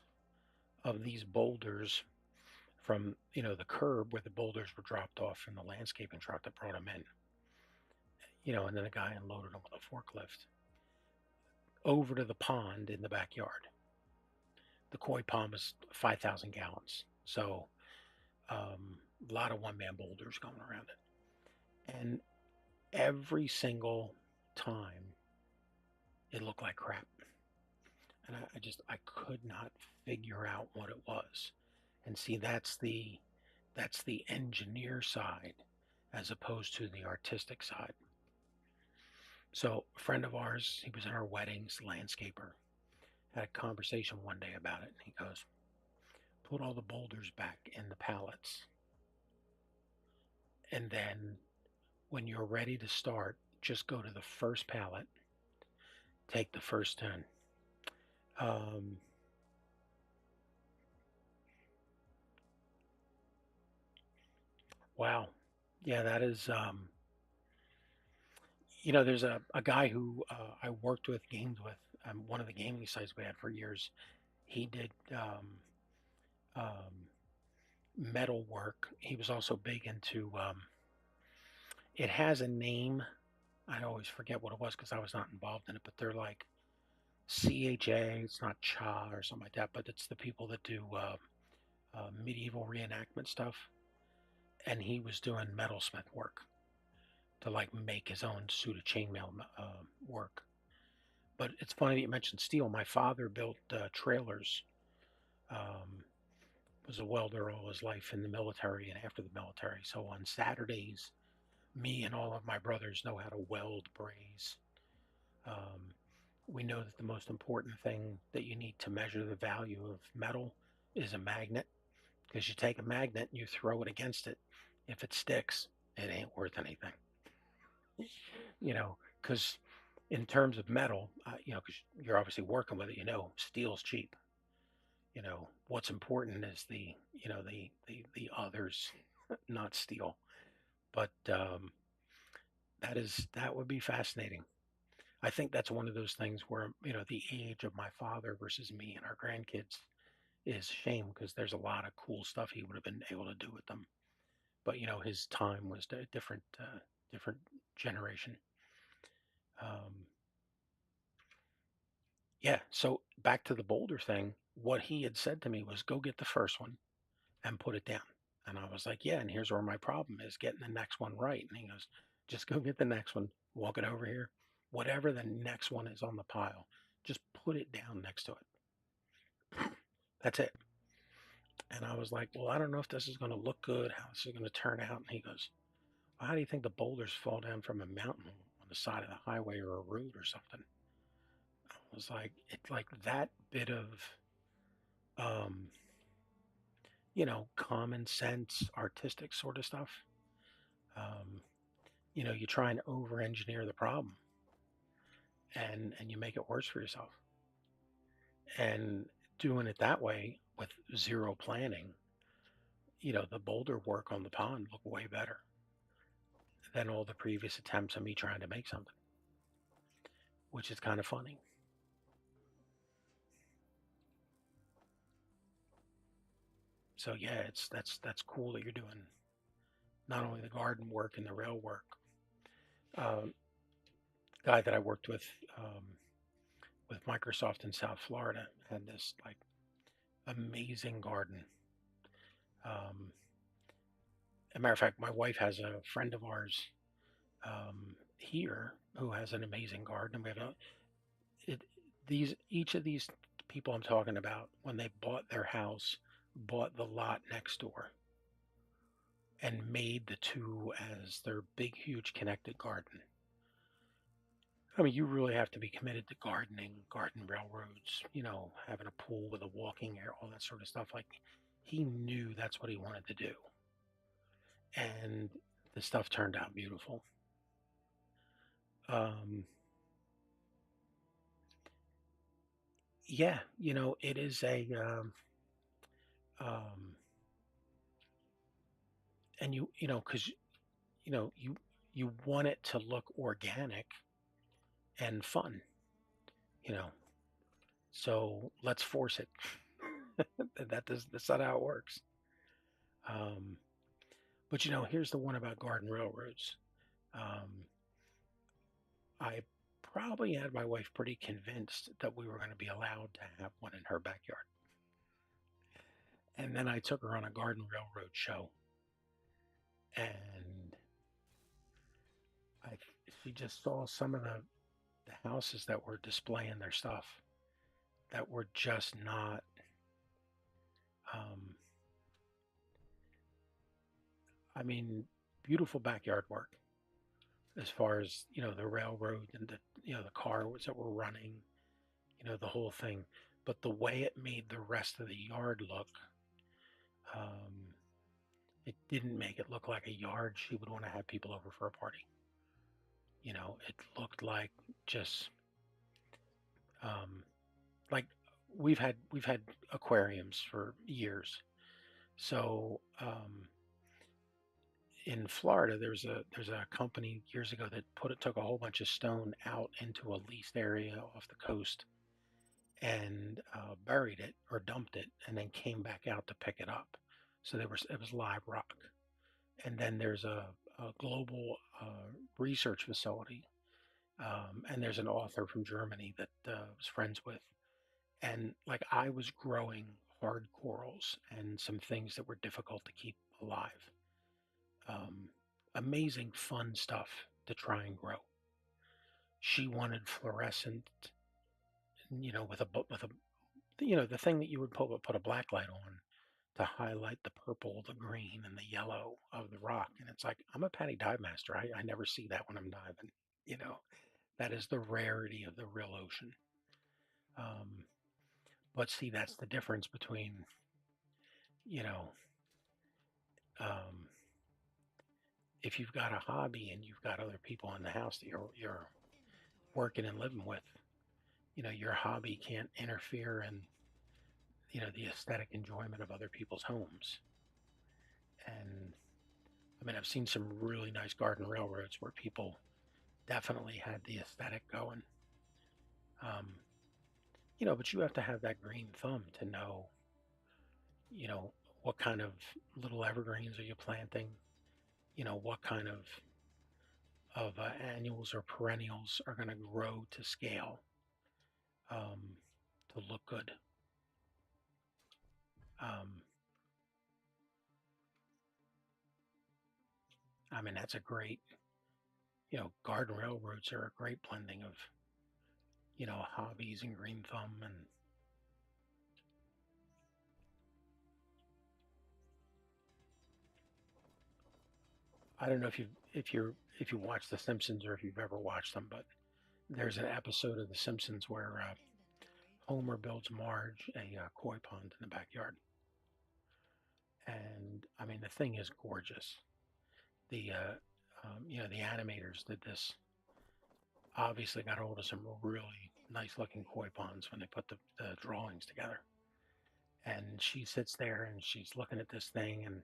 S1: of these boulders from the curb where the boulders were dropped off from the landscaping truck that brought them in, and then the guy unloaded them with a forklift over to the pond in the backyard. The koi pond was 5,000 gallons, so a lot of one-man boulders going around it. And every single time it looked like crap. And I could not figure out what it was. And see, that's the engineer side as opposed to the artistic side. So a friend of ours, he was in our weddings, landscaper, had a conversation one day about it, and he goes, "Put all the boulders back in the pallets, and then when you're ready to start, just go to the first pallet, take the first 10." Um, wow, yeah, that is. There's a guy who I worked with, gamed with, one of the gaming sites we had for years. He did um, metal work. He was also big into. It has a name. I always forget what it was because I was not involved in it. But they're like CHA. It's not Cha or something like that. But it's the people that do medieval reenactment stuff. And he was doing metalsmith work to like make his own suit of chainmail work. But it's funny that you mentioned steel. My father built trailers. Um, was a welder all his life in the military and after the military. So on Saturdays, me and all of my brothers know how to weld, braze. Um, we know that the most important thing that you need to measure the value of metal is a magnet, because you take a magnet and you throw it against it. If it sticks, it ain't worth anything. Because in terms of metal, because you're obviously working with it, steel's cheap. What's important is the others, not steel. But that would be fascinating. I think that's one of those things where the age of my father versus me and our grandkids is a shame, because there's a lot of cool stuff he would have been able to do with them. But his time was a different generation. Um, yeah. So back to the boulder thing. What he had said to me was, "Go get the first one and put it down." And I was like, "Yeah, and here's where my problem is, getting the next one right." And he goes, "Just go get the next one, walk it over here. Whatever the next one is on the pile, just put it down next to it. That's it." And I was like, "Well, I don't know if this is going to look good, how this is going to turn out." And he goes, "Well, how do you think the boulders fall down from a mountain on the side of the highway or a road or something?" I was like, it's like that bit of, um, common sense, artistic sort of stuff. Um, you try and over engineer the problem, and you make it worse for yourself. And doing it that way with zero planning, the boulder work on the pond looked way better than all the previous attempts of me trying to make something, which is kind of funny. So yeah, that's cool that you're doing not only the garden work and the rail work. Um, Guy that I worked with Microsoft in South Florida had this like amazing garden. Um, As a matter of fact, my wife has a friend of ours here who has an amazing garden. We have it, each of these people I'm talking about, when they bought their house, bought the lot next door and made the two as their big, huge connected garden. I mean, you really have to be committed to gardening, garden railroads, having a pool with a walking area, all that sort of stuff. Like, he knew that's what he wanted to do. And the stuff turned out beautiful. Um, yeah, it is um, and because, you want it to look organic and fun, you know, so let's force it. That's not how it works. Um, but here's the one about garden railroads. Um, I probably had my wife pretty convinced that we were going to be allowed to have one in her backyard. And then I took her on a garden railroad show, and I she just saw some of the houses that were displaying their stuff that were just not, um, I mean, beautiful backyard work as far as, the railroad and the cars that were running, the whole thing. But the way it made the rest of the yard look, um, it didn't make it look like a yard she would want to have people over for a party. It looked like just um, like we've had aquariums for years. So in Florida, there's a company years ago that took a whole bunch of stone out into a leased area off the coast and buried it or dumped it, and then came back out to pick it up. So it was live rock. And then there's a global research facility, and there's an author from Germany that I was friends with, and like I was growing hard corals and some things that were difficult to keep alive. Um, Amazing, fun stuff to try and grow. She wanted fluorescent, with a the thing that you would put a black light on to highlight the purple, the green, and the yellow of the rock. And it's like I'm a Patty dive master. I never see that when I'm diving. You know, that is the rarity of the real ocean. Um, but see, that's the difference between you know um, if you've got a hobby and you've got other people in the house that you're working and living with. Your hobby can't interfere in the aesthetic enjoyment of other people's homes. And I mean, I've seen some really nice garden railroads where people definitely had the aesthetic going. Um, but you have to have that green thumb to know, you know, what kind of little evergreens are you planting? What kind of annuals or perennials are going to grow to scale um, to look good. Um, I mean, that's a great, garden railroads are a great blending of, hobbies and green thumb. And I don't know if you watch The Simpsons or if you've ever watched them, but there's an episode of The Simpsons where Homer builds Marge a koi pond in the backyard, and I mean the thing is gorgeous. The animators did this. Obviously, got hold of some really nice looking koi ponds when they put the drawings together. And she sits there and she's looking at this thing and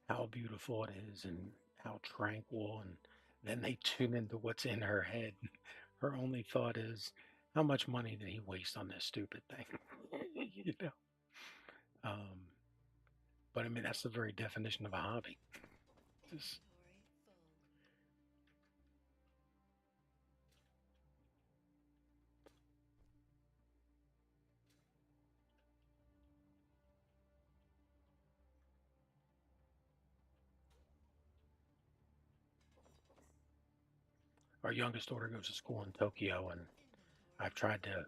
S1: how beautiful it is and how tranquil. And then they tune into what's in her head. Her only thought is, how much money did he waste on this stupid thing? you know. Um, but I mean, that's the very definition of a hobby. Just, our youngest daughter goes to school in Tokyo, and I've tried to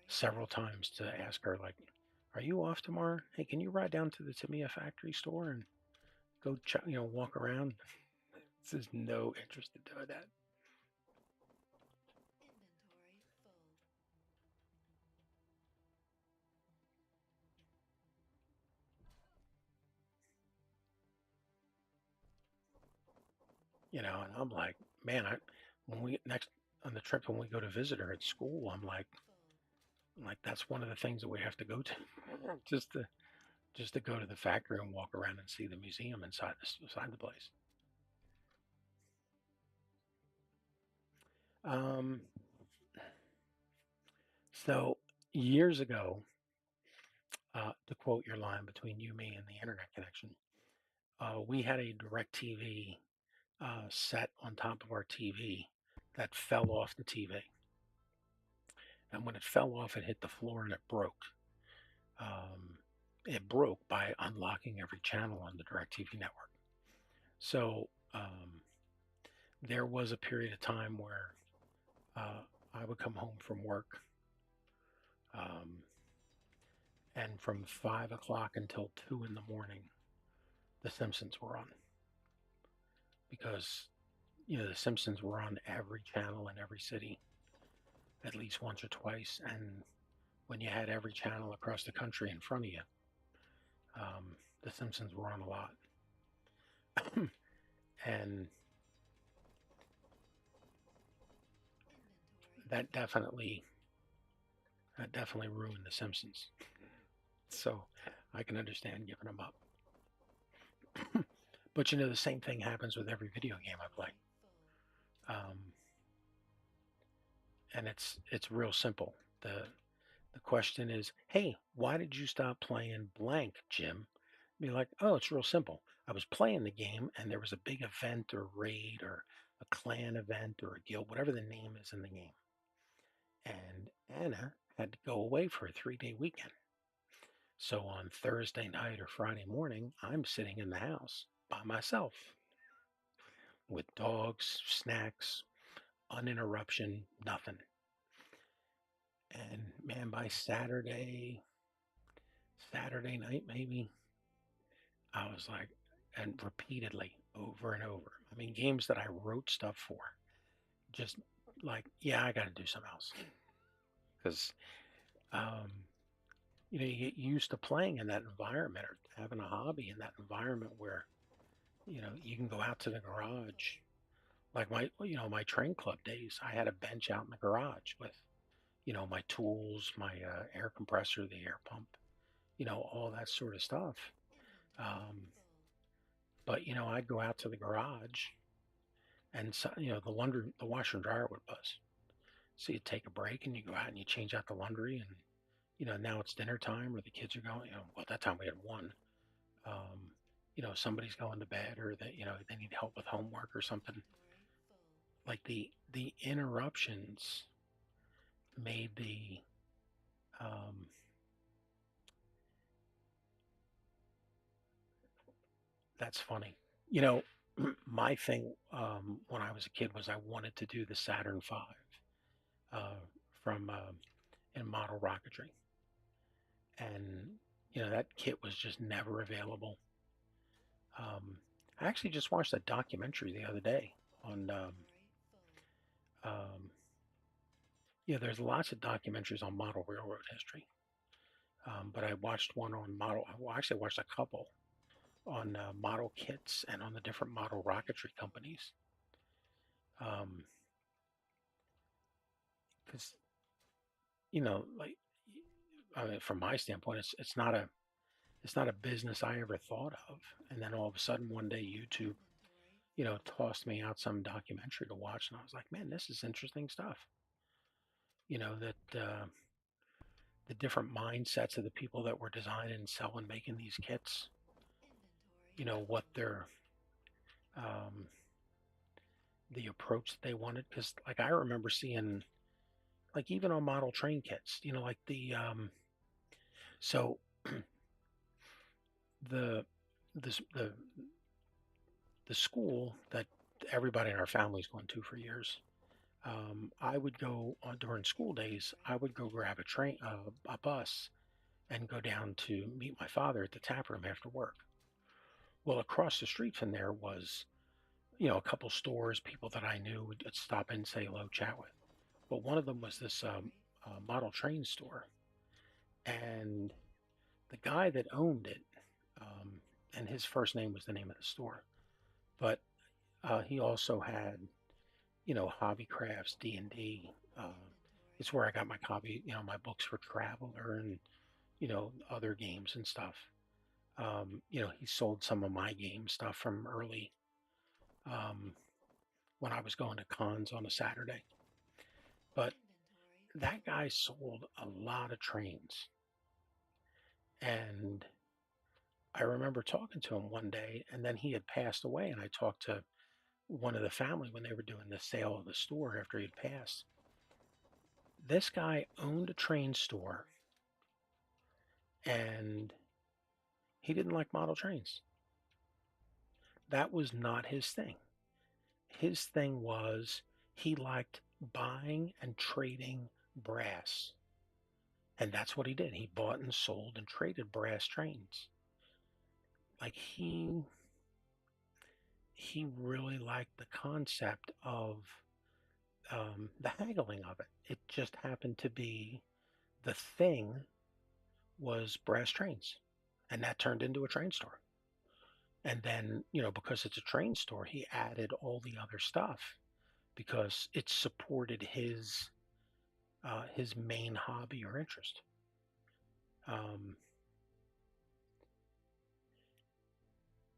S1: several times to ask her, like, "Are you off tomorrow? Hey, can you ride down to the Tamiya factory store and go, walk around?" There's no interest in doing that. And I'm like, man, when we next on the trip when we go to visit her at school, I'm like that's one of the things that we have to go to, just to go to the factory and walk around and see the museum inside the place. Um, so years ago, to quote your line between you, me, and the internet connection, we had a direct TV set on top of our TV that fell off the TV. And when it fell off, it hit the floor and it broke. Um, it broke by unlocking every channel on the DirecTV network. So there was a period of time where uh, I would come home from work, um, and from 5 o'clock until 2 in the morning, The Simpsons were on because The Simpsons were on every channel in every city at least once or twice, and when you had every channel across the country in front of you, The Simpsons were on a lot, and that definitely that definitely ruined The Simpsons. So I can understand giving them up. But the same thing happens with every video game I play. Um, and it's real simple. The question is, hey, why did you stop playing blank, Jim? Be like, oh, it's real simple. I was playing the game and there was a big event or raid or a clan event or a guild, whatever the name is in the game. And Anna had to go away for a 3-day weekend. So on Thursday night or Friday morning, I'm sitting in the house by myself with dogs, snacks, uninterruption, nothing. And man, by Saturday night maybe, I was like, and repeatedly over and over. I mean, games that I wrote stuff for, just like, yeah, I got to do something else because, um, you get used to playing in that environment or having a hobby in that environment where, you can go out to the garage. Like my train club days, I had a bench out in the garage with, my tools, my air compressor, the air pump, all that sort of stuff. Um, but I'd go out to the garage, and so, the washer and dryer would buzz. So you take a break and you go out and you change out the laundry, and now it's dinner time or the kids are going. Well, at that time we had one. Um, somebody's going to bed or that they need help with homework or something. Like the interruptions made the um, that's funny. You know, my thing when I was a kid was I wanted to do the Saturn V uh, from in model rocketry, and that kit was just never available. Um, I actually just watched a documentary the other day on. Um, there's lots of documentaries on model railroad history, but I watched one on model. Well, actually, I watched a couple on model kits and on the different model rocketry companies. Because like I mean, from my standpoint, it's not a business I ever thought of. And then all of a sudden, one day, YouTube, tossed me out some documentary to watch, and I was like, man, this is interesting stuff. That the different mindsets of the people that were designing and selling, making these kits. What their um, the approach that they wanted. Because like I remember seeing, like even on model train kits, like so the the the school that everybody in our family's gone to for years. I would go on during school days. I would go grab a bus, and go down to meet my father at the tap room after work. Well, across the street from there was, a couple stores, people that I knew would stop in, say hello, chat with. But one of them was this model train store, and the guy that owned it, um, and his first name was the name of the store, but he also had, hobby crafts, D&D. It's where I got my copy, my books for Traveler and other games and stuff. He sold some of my game stuff from early um, when I was going to cons on a Saturday. But that guy sold a lot of trains. And I remember talking to him one day, and then he had passed away. And I talked to one of the family when they were doing the sale of the store after he'd passed. This guy owned a train store, and he didn't like model trains. That was not his thing. His thing was he liked buying and trading brass. And that's what he did. He bought and sold and traded brass trains. Like he really liked the concept of the haggling of it. It just happened to be the thing was brass trains, and that turned into a train store. And then, because it's a train store, he added all the other stuff because it supported his main hobby or interest. Um,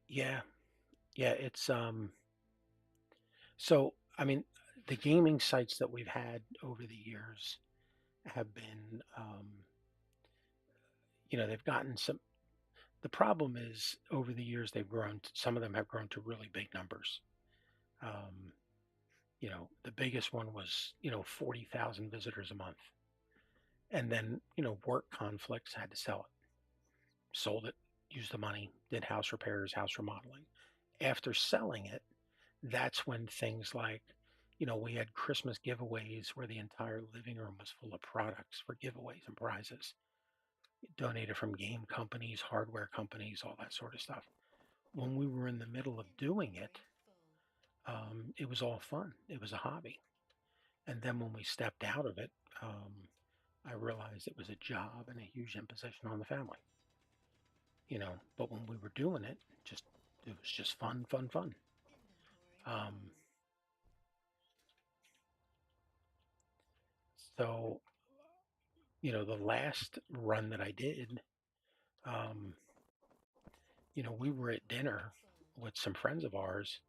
S1: yeah, yeah, it's so I mean, the gaming sites that we've had over the years have been, they've gotten some. The problem is over the years they've grown. Some of them have grown to really big numbers. Um, the biggest one was 40,000 visitors a month, and then work conflicts had to sell it, sold it, used the money, did house repairs, house remodeling. After selling it, that's when things like, we had Christmas giveaways where the entire living room was full of products for giveaways and prizes, donated from game companies, hardware companies, all that sort of stuff. When we were in the middle of doing it, it was all fun. It was a hobby. And then when we stepped out of it, I realized it was a job and a huge imposition on the family. But when we were doing it, it was just fun, fun, fun. Um, so the last run that I did, um, we were at dinner with some friends of ours,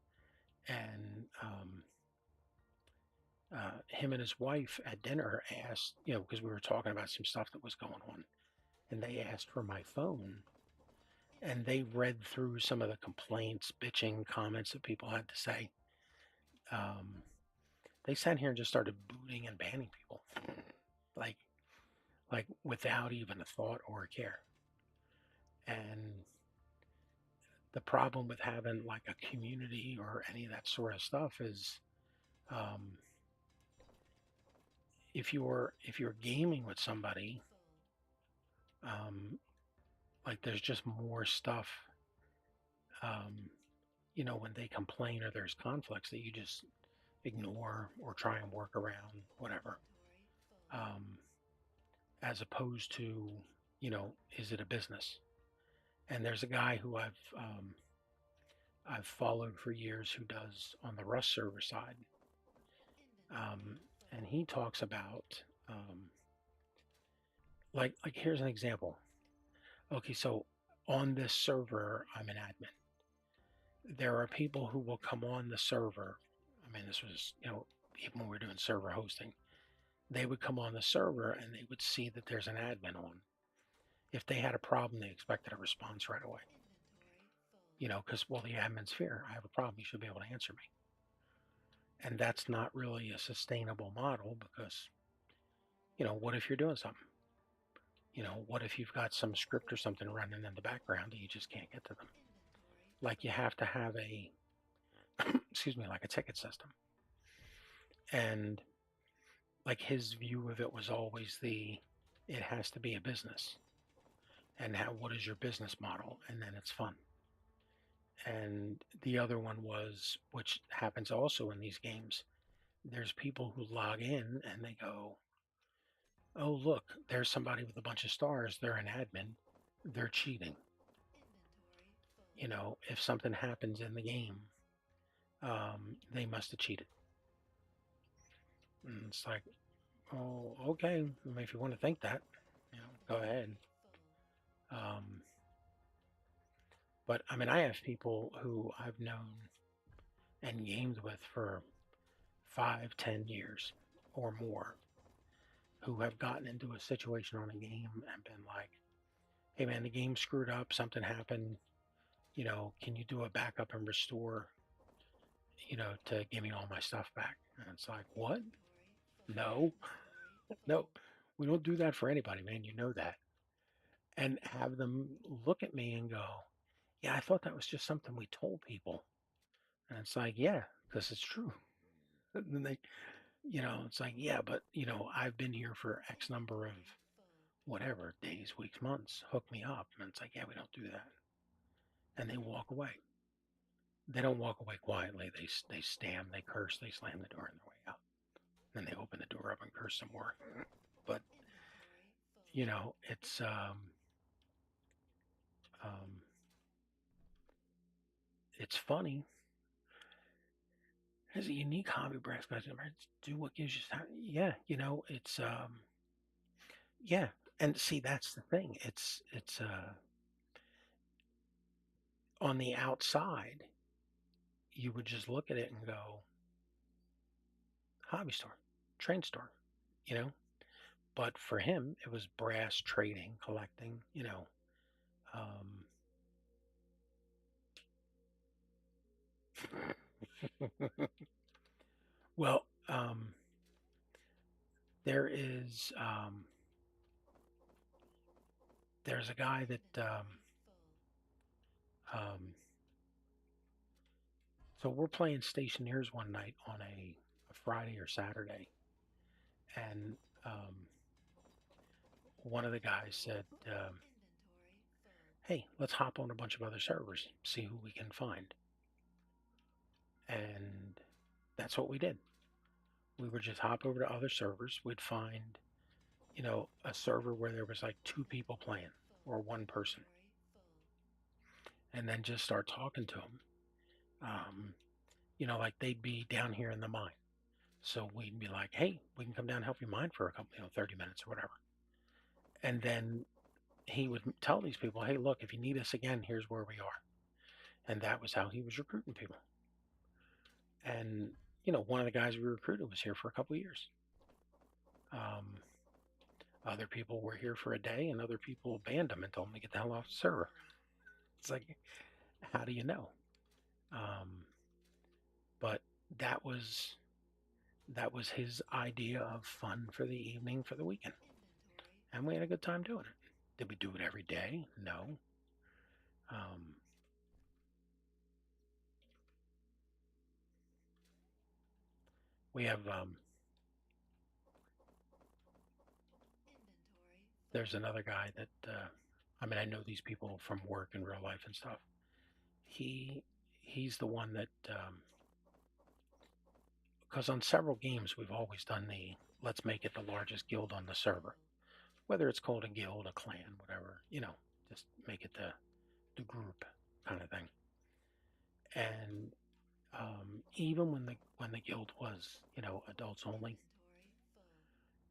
S1: and him and his wife at dinner asked, because we were talking about some stuff that was going on, and they asked for my phone, and they read through some of the complaints, bitching comments that people had to say. Um, they sat here and just started booting and banning people, like without even a thought or a care. And the problem with having like a community or any of that sort of stuff is, um, if you're gaming with somebody, um, like there's just more stuff, um, when they complain or there's conflicts that you just ignore or try and work around, whatever, um, as opposed to, is it a business? And there's a guy who I've followed for years who does on the Rust server side, um, and he talks about, like here's an example. Okay, so on this server, I'm an admin. There are people who will come on the server. I mean, this was, even when we were doing server hosting, they would come on the server and they would see that there's an admin on. If they had a problem, they expected a response right away. Because, well, the admin's here. I have a problem. You should be able to answer me. And that's not really a sustainable model because, what if you're doing something? What if you've got some script or something running in the background and you just can't get to them? Like you have to have excuse me, like a ticket system. And like his view of it was always it has to be a business. And what is your business model? And then it's fun. And the other one was, which happens also in these games, there's people who log in and they go, oh, look, there's somebody with a bunch of stars. They're an admin. They're cheating. If something happens in the game, they must have cheated. And it's like, oh, okay. I mean, if you want to think that, go ahead. Um, but I mean, I have people who I've known and gamed with for 5, 10 years or more who have gotten into a situation on a game and been like, hey man, the game screwed up, something happened, can you do a backup and restore, to give me all my stuff back? And it's like, what? No, no, we don't do that for anybody, man. You know that. And have them look at me and go, yeah, I thought that was just something we told people. And it's like, yeah, because it's true. And then they, it's like, yeah, but I've been here for X number of whatever days, weeks, months. Hook me up, and it's like, yeah, we don't do that, and they walk away. They don't walk away quietly. They stamp, they curse, they slam the door on their way out. Then they open the door up and curse some more. But it's um, it's funny. It's a unique hobby, Brass guys. Do what gives you time. Yeah, it's yeah. And see, that's the thing. It's on the outside, you would just look at it and go, hobby store, train store, you know. But for him, it was brass trading, collecting, Um, well, there is there's a guy that um, so we're playing Stationeers one night on a Friday or Saturday, and one of the guys said, "Hey, let's hop on a bunch of other servers, see who we can find," and that's what we did. We would just hop over to other servers. We'd find, a server where there was like two people playing or one person, and then just start talking to them. Like they'd be down here in the mine. So we'd be like, hey, we can come down and help you mine for a couple, 30 minutes or whatever. And then he would tell these people, hey, look, if you need us again, here's where we are. And that was how he was recruiting people. And, one of the guys we recruited was here for a couple of years. Other people were here for a day, and other people banned him and told him to get the hell off the server. It's like, how do you know? But that was his idea of fun for the evening, for the weekend, and we had a good time doing it. Did we do it every day? No. Um, we have there's another guy that I know these people from work and real life and stuff. He's the one that because on several games we've always done the let's make it the largest guild on the server, whether it's called a guild, a clan, whatever, just make it the group kind of thing. And even when the guild was adults only,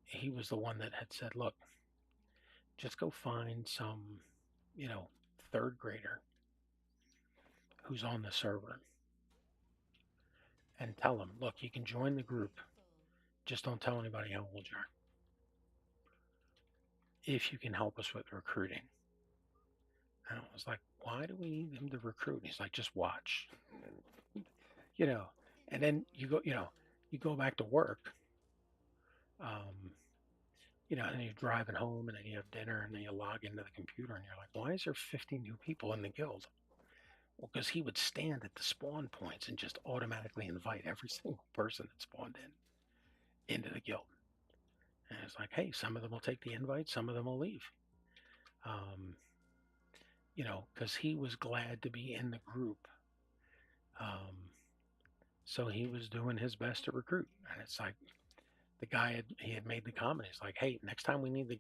S1: he was the one that had said, look, just go find some third grader who's on the server and tell them, look, you can join the group, just don't tell anybody how old you are, if you can help us with recruiting. And I was like, why do we need him to recruit? And he's like, just watch. you know and then you go back to work, um and you're driving home, and then you have dinner, and then you log into the computer, and you're like, why is there 50 new people in the guild? Well, because he would stand at the spawn points and just automatically invite every single person that spawned into the guild. And it's like, hey, some of them will take the invite, some of them will leave. um because he was glad to be in the group. So he was doing his best to recruit, and it's like the guy had made the comment. He's like, hey, next time we need we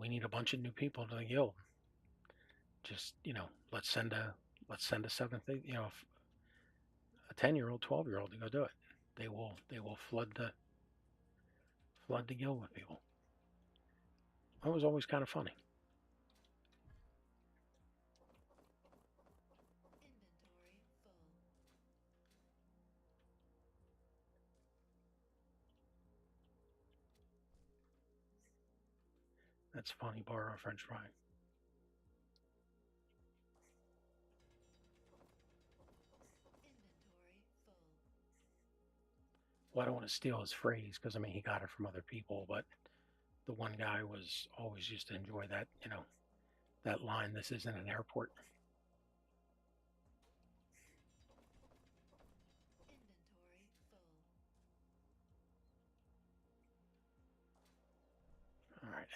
S1: need a bunch of new people to the guild. Just let's send a seventh, a 10-year-old, 12-year-old to go do it. They will flood the guild with people. That was always kind of funny. That's funny. Borrow a French fry. Well, I don't want to steal his phrase because he got it from other people, but the one guy was always used to enjoy that, that line, "This isn't an airport."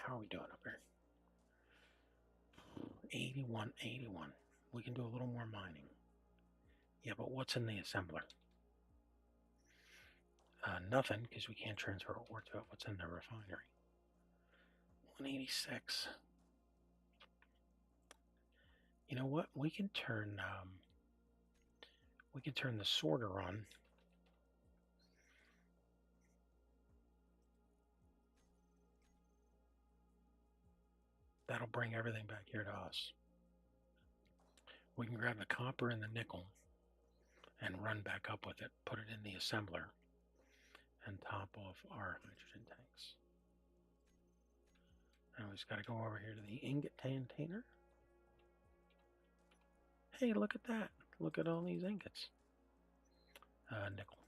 S1: how are we doing up here? 81, 81. We can do a little more mining. Yeah, but what's in the assembler? Nothing, because we can't transfer ore to it. What's in the refinery? 186. You know what? We can turn the sorter on. That'll bring everything back here to us. We can grab the copper and the nickel and run back up with it, put it in the assembler, and top off our hydrogen tanks. Now we just got to go over here to the ingot container. Hey, look at that. Look at all these ingots. Nickel.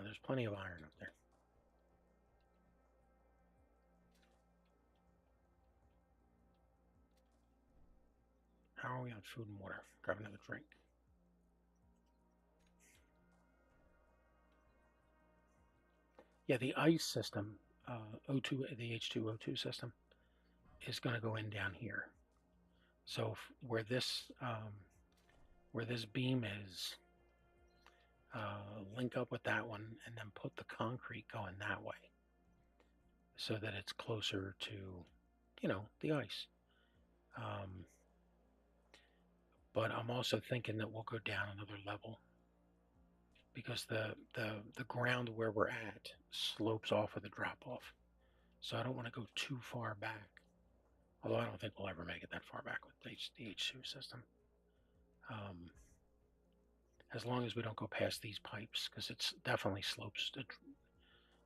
S1: There's plenty of iron up there. How are we on food and water? Grab another drink. Yeah, the ice system, O2, the H2O2 system, is going to go in down here. So where this beam is, link up with that one, and then put the concrete going that way, so that it's closer to, the ice. But I'm also thinking that we'll go down another level, because the ground where we're at slopes off with a drop off. So I don't want to go too far back. Although I don't think we'll ever make it that far back with the H2 system. As long as we don't go past these pipes, because it's definitely slopes.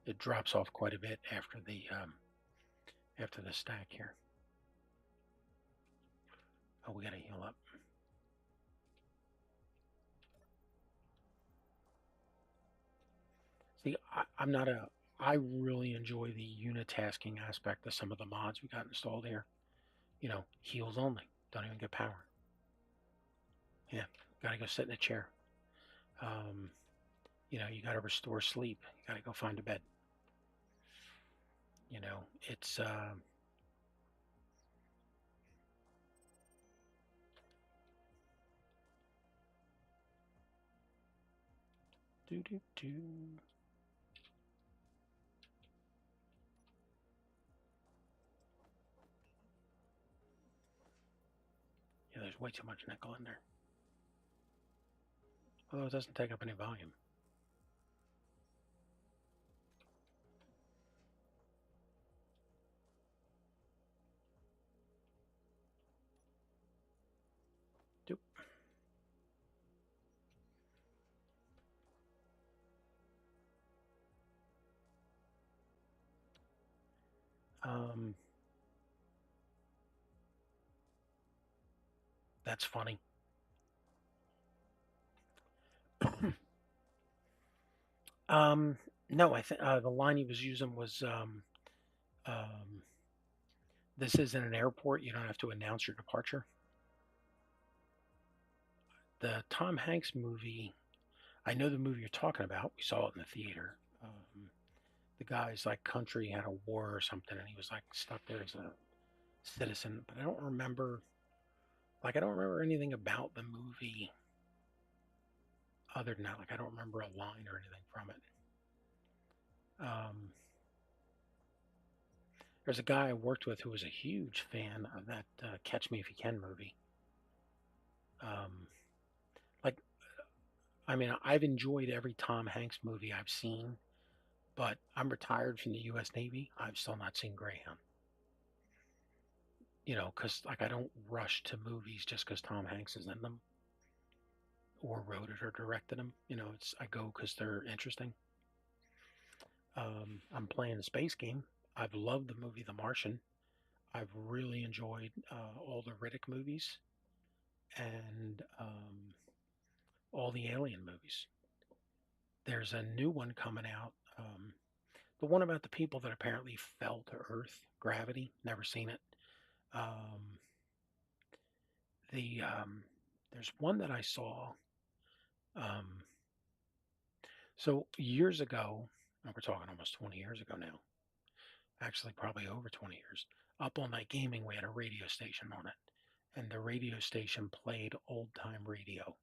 S1: It drops off quite a bit after the stack here. Oh, we gotta heal up. See, I really enjoy the unitasking aspect of some of the mods we got installed here. Heals only. Don't even get power. Yeah, gotta go sit in a chair. You gotta restore sleep. You gotta go find a bed. It's do do do. Yeah, there's way too much nickel in there. Although it doesn't take up any volume. Doop. That's funny. No, I think the line he was using was this isn't an airport. You don't have to announce your departure. The Tom Hanks movie, I know the movie you're talking about. We saw it in the theater. The guy's like country had a war or something, and he was like stuck there as a citizen. But I don't remember. Like, I don't remember anything about the movie other than that. Like, I don't remember a line or anything from it. There's a guy I worked with who was a huge fan of that Catch Me If You Can movie. Like, I mean, I've enjoyed every Tom Hanks movie I've seen, but I'm retired from the U.S. Navy. I've still not seen Greyhound. Because like I don't rush to movies just because Tom Hanks is in them, or wrote it or directed them. I go because they're interesting. I'm playing the space game. I've loved the movie The Martian. I've really enjoyed all the Riddick movies and all the Alien movies. There's a new one coming out. The one about the people that apparently fell to Earth, Gravity. Never seen it. There's one that I saw. So years ago, we're talking almost 20 years ago now. actually probably over 20 years. Up All Night Gaming, we had a radio station on it, and the radio station played old time radio.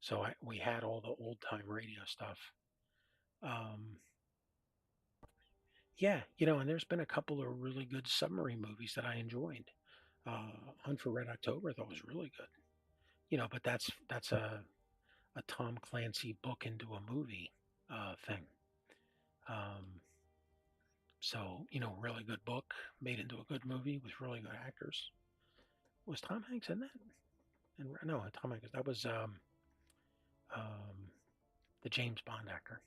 S1: So we had all the old time radio stuff. Um, yeah, and there's been a couple of really good submarine movies that I enjoyed. Hunt for Red October I thought was really good. But that's a Tom Clancy book into a movie thing. Um, so really good book made into a good movie with really good actors. Was Tom Hanks in that? And no, Tom Hanks. That was um, the James Bond actor.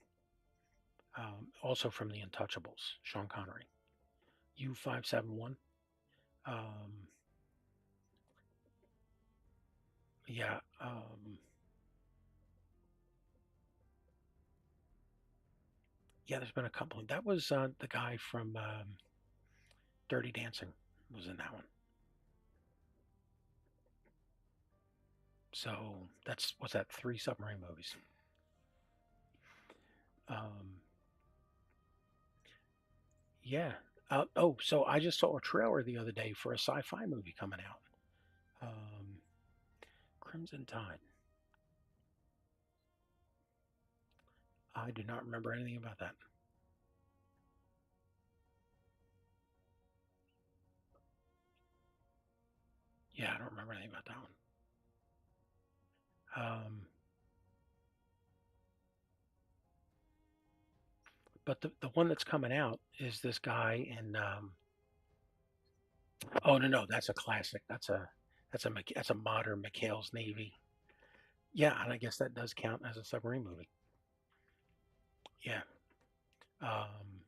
S1: Also from The Untouchables, Sean Connery. U-571. Um, yeah. Yeah, there's been a couple. That was the guy from Dirty Dancing was in that one. So that's what's that? Three submarine movies. Um, yeah. So I just saw a trailer the other day for a sci-fi movie coming out. Um, Crimson Tide. I do not remember anything about that. Yeah, I don't remember anything about that one. But the one that's coming out is this guy in. Oh no, that's a classic. That's a modern McHale's Navy. Yeah, and I guess that does count as a submarine movie. Yeah. Um,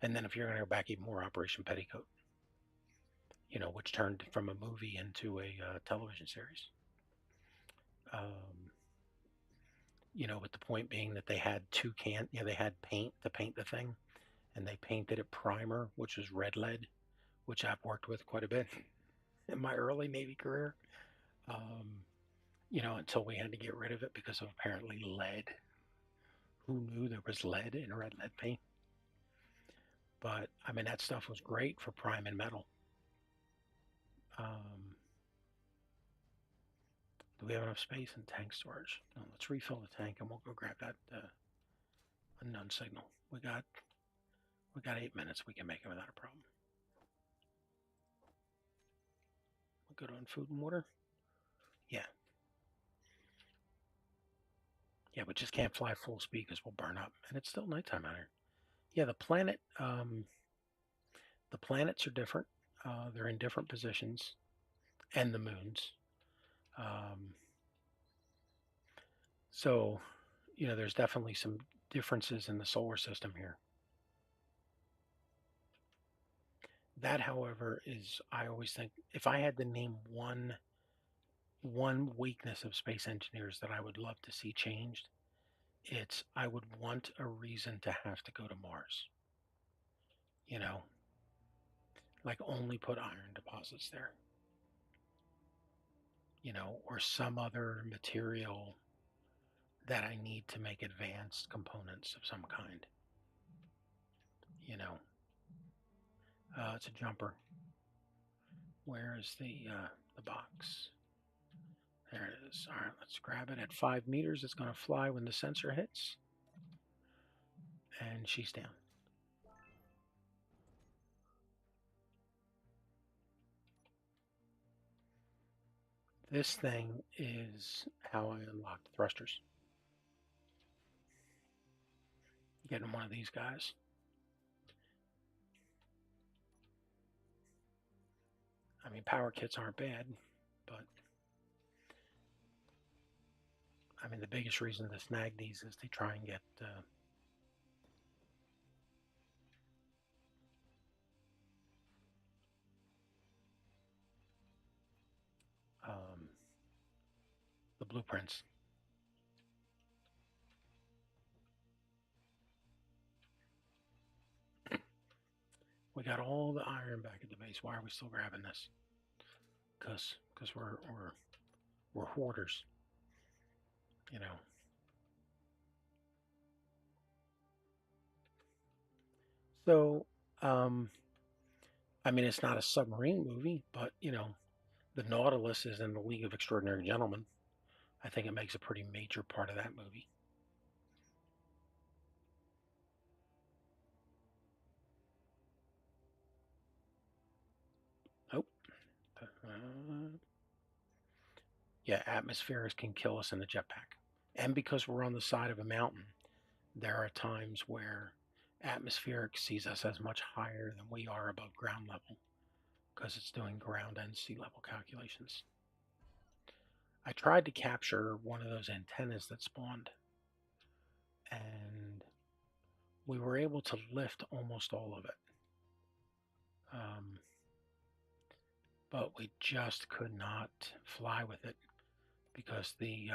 S1: and then if you're going to go back even more, Operation Petticoat, which turned from a movie into a television series. Um, with the point being that they had they had paint to paint the thing, and they painted it primer, which is red lead, which I've worked with quite a bit in my early Navy career. Um, until we had to get rid of it because of apparently lead. Who knew there was lead in red lead paint? But I mean, that stuff was great for priming metal. Um, do we have enough space in tank storage? No, let's refill the tank and we'll go grab that unknown signal. We got 8 minutes. We can make it without a problem. We're good on food and water. Yeah, yeah, we just can't fly full speed because we'll burn up, and it's still nighttime out here. Yeah, the planets are different. They're in different positions, and the moons. Um, so, there's definitely some differences in the solar system here. That, however, is I always think if I had to name one weakness of space engineers that I would love to see changed, it's I would want a reason to have to go to Mars. You know, like only put iron deposits there. Or some other material that I need to make advanced components of some kind. You know, it's a jumper. Where is the box? There it is. All right, let's grab it at 5 meters. It's going to fly when the sensor hits, and she's down. This thing is how I unlock the thrusters. Getting one of these guys. I mean, power kits aren't bad, but I mean, the biggest reason to snag these is to try and get um, the blueprints. We got all the iron back at the base. Why are we still grabbing this? Because we're hoarders. You know. So, um, I mean, it's not a submarine movie, but the Nautilus is in the League of Extraordinary Gentlemen. I think it makes a pretty major part of that movie. Oh, yeah, atmospherics can kill us in the jetpack. And because we're on the side of a mountain, there are times where atmospheric sees us as much higher than we are above ground level because it's doing ground and sea level calculations. I tried to capture one of those antennas that spawned, and we were able to lift almost all of it. Um, but we just could not fly with it because the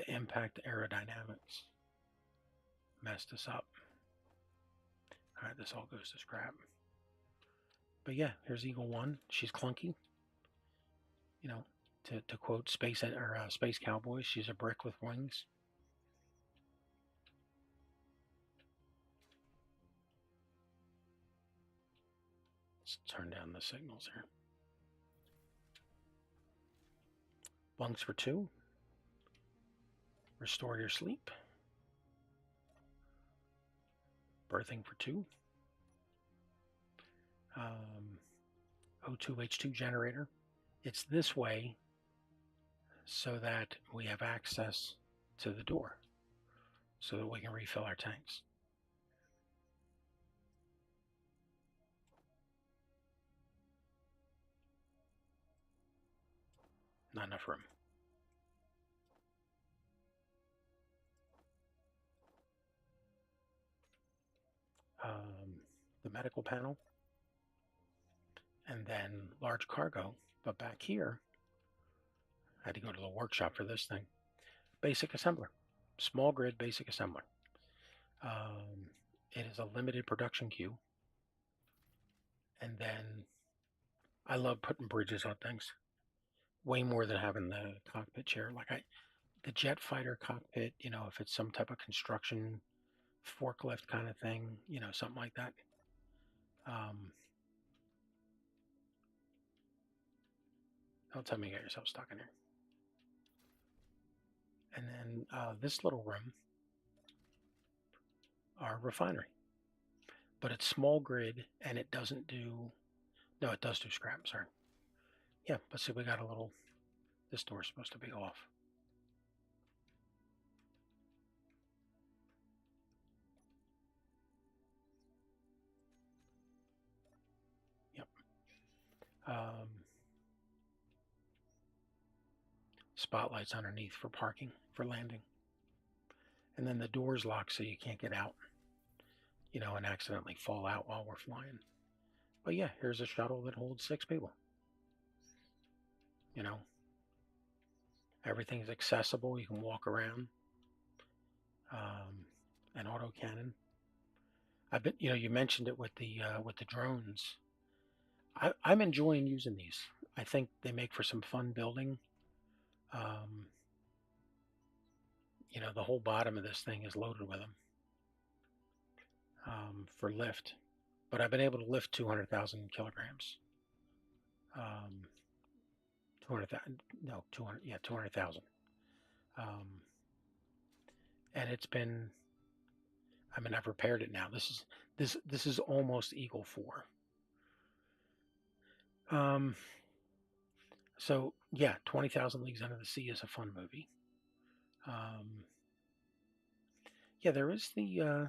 S1: impact aerodynamics messed us up. All right, this all goes to scrap. But yeah, here's Eagle One. She's clunky. To quote Space Cowboys, she's a brick with wings. Let's turn down the signals here. Bunks for 2. Restore your sleep. Berthing for 2. O2H2 generator. It's this way so that we have access to the door so that we can refill our tanks. Not enough room. The medical panel, and then large cargo. But back here, I had to go to the workshop for this thing. Basic assembler, small grid basic assembler. It is a limited production queue. And then I love putting bridges on things way more than having the cockpit chair. The jet fighter cockpit, if it's some type of construction forklift kind of thing, something like that. Don't tell me you got yourself stuck in here. And then this little room, our refinery. But it's small grid and it doesn't do, no, it does do scrap, sorry. Yeah, but see, we got a little, this door's supposed to be off. Yep. Spotlights underneath for parking, for landing. And then the door's locked so you can't get out, and accidentally fall out while we're flying. But yeah, here's a shuttle that holds 6 people. Everything's accessible. You can walk around. An autocannon. I've been, you mentioned it with the drones. I'm enjoying using these. I think they make for some fun building. The whole bottom of this thing is loaded with them for lift. But I've been able to lift 200,000 kilograms. 200,000, no, 200, yeah, 200,000. And it's been, I've repaired it now. This is almost Eagle 4. So yeah, 20,000 Leagues Under the Sea is a fun movie. Yeah, there is the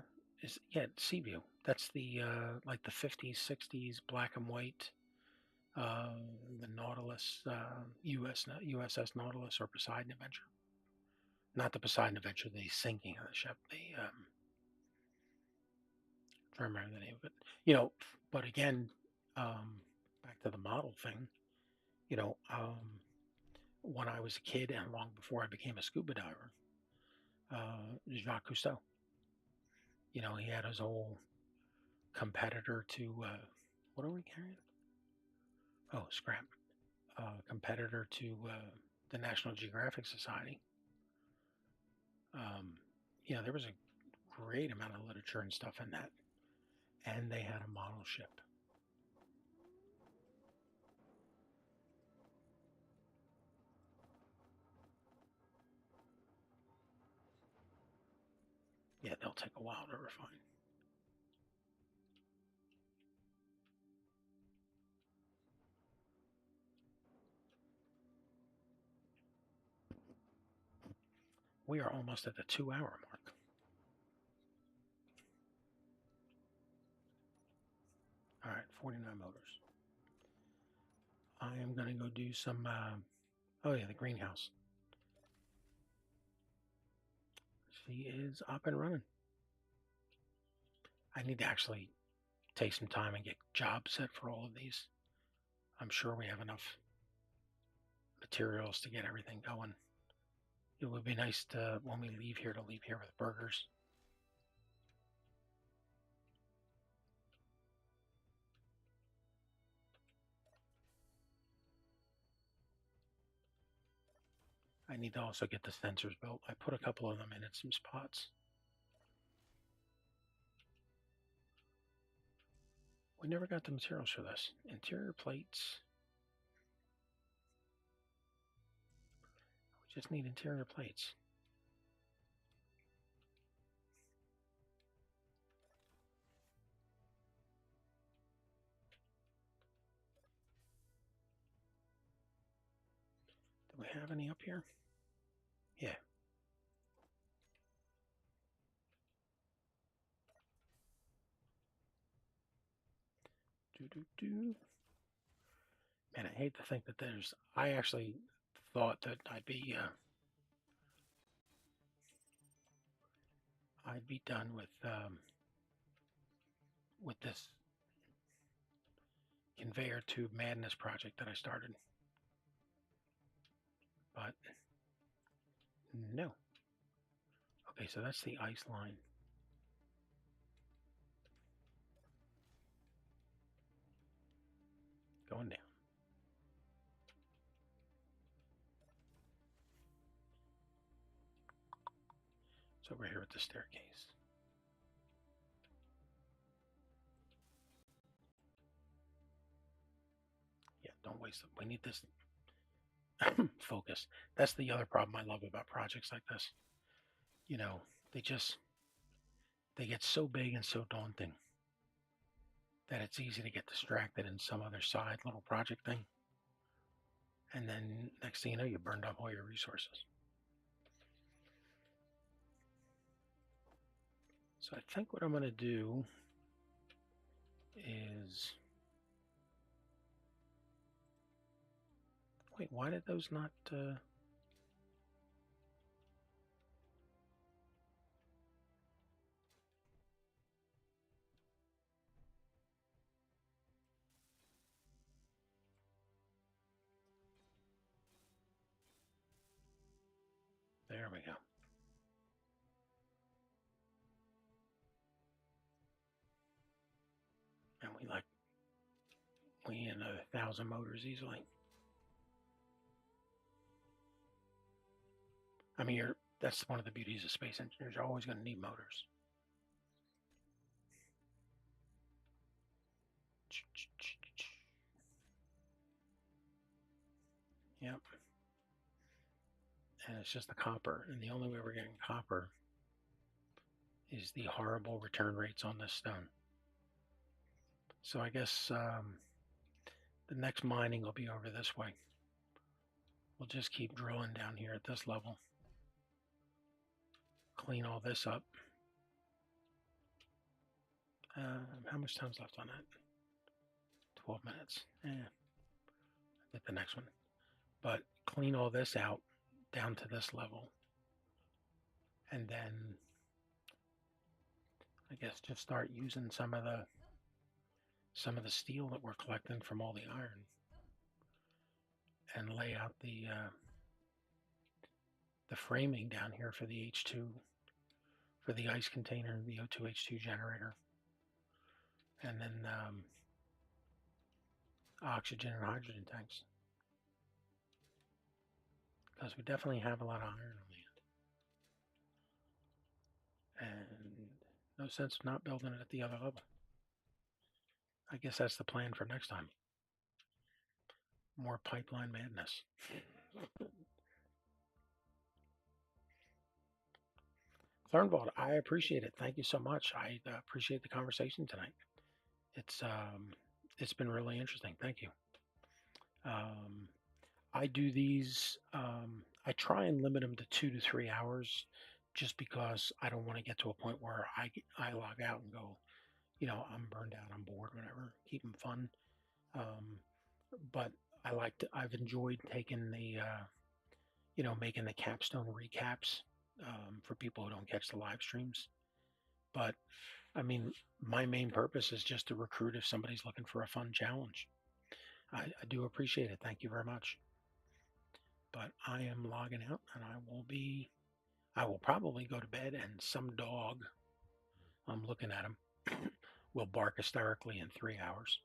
S1: Seaview. That's the like the 50s, 60s black and white. The Nautilus, USS Nautilus or Poseidon Adventure. Not the Poseidon Adventure, the sinking of the ship. The I'm trying to remember the name of it. But again, back to the model thing. When I was a kid and long before I became a scuba diver, Jacques Cousteau. He had his old competitor to what are we carrying? Oh, scrap. Competitor to the National Geographic Society. There was a great amount of literature and stuff in that, and they had a model ship. take a while to refine. We are almost at the 2-hour mark. All right, 49 motors. I am going to go do some, oh yeah, the greenhouse. She is up and running. I need to actually take some time and get jobs set for all of these. I'm sure we have enough materials to get everything going. It would be nice to, when we leave here, to leave here with burgers. I need to also get the sensors built. I put a couple of them in at some spots. We never got the materials for this. Interior plates. We just need interior plates. Do we have any up here? Yeah. Man, I hate to think that there's. I actually thought that I'd be done with this conveyor tube madness project that I started, but no. Okay, so that's the ice line. Going down. It's over here at the staircase. Yeah, don't waste it. We need this focus. That's the other problem I love about projects like this. You know, they get so big and so daunting that it's easy to get distracted in some other side little project thing. And then next thing you know, you burned up all your resources. So I think what I'm going to do is, wait, why did those not, there we go. And we need another 1,000 motors easily. I mean, that's one of the beauties of space engineers. You're always going to need motors. Yep. And it's just the copper. And the only way we're getting copper is the horrible return rates on this stone. So I guess the next mining will be over this way. We'll just keep drilling down here at this level. Clean all this up. How much time's left on that? 12 minutes. Get the next one. But clean all this out down to this level. And then I guess just start using some of the steel that we're collecting from all the iron and lay out the framing down here for the H2, for the ice container, the O2H2 generator, and then oxygen and hydrogen tanks. Because we definitely have a lot of iron on hand. And no sense not building it at the other level. I guess that's the plan for next time. More pipeline madness. Thornvald, I appreciate it. Thank you so much. I appreciate the conversation tonight. It's um, it's been really interesting. Thank you. Um, I do these. I try and limit them to 2 to 3 hours, just because I don't want to get to a point where I log out and go, I'm burned out, I'm bored, whatever. Keep them fun. Um, but I've enjoyed taking making the capstone recaps for people who don't catch the live streams. But I mean, my main purpose is just to recruit if somebody's looking for a fun challenge. I do appreciate it. Thank you very much. But I am logging out, and I will probably go to bed, and some dog, I'm looking at him, will bark hysterically in 3 hours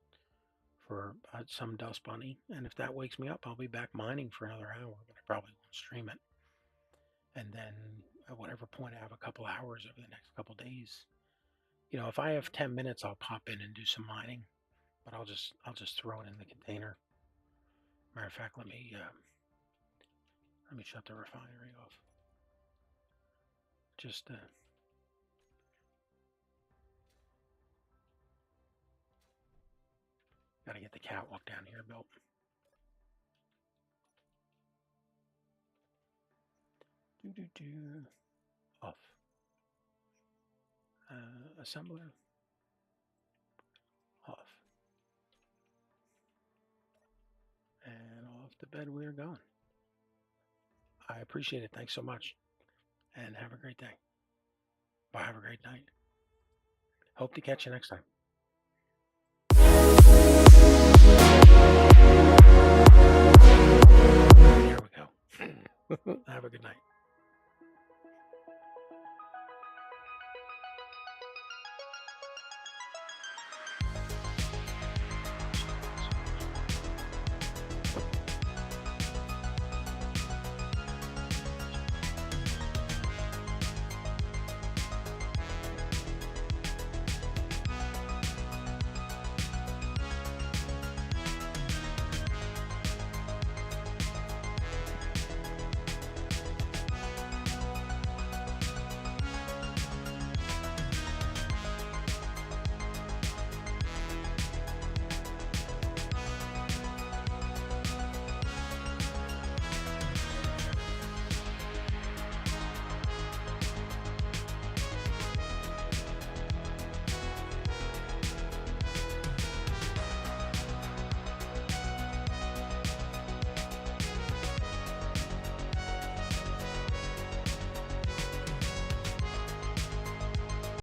S1: for some dust bunny. And if that wakes me up, I'll be back mining for another hour, but I probably won't stream it. And then at whatever point I have a couple hours over the next couple days, if I have 10 minutes, I'll pop in and do some mining, but I'll just throw it in the container. Matter of fact, let me shut the refinery off. Just got to get the catwalk down here built. Off. Assembler. Off. And off to bed we are going. I appreciate it. Thanks so much. And have a great day. Bye. Have a great night. Hope to catch you next time. There we go. Have a good night.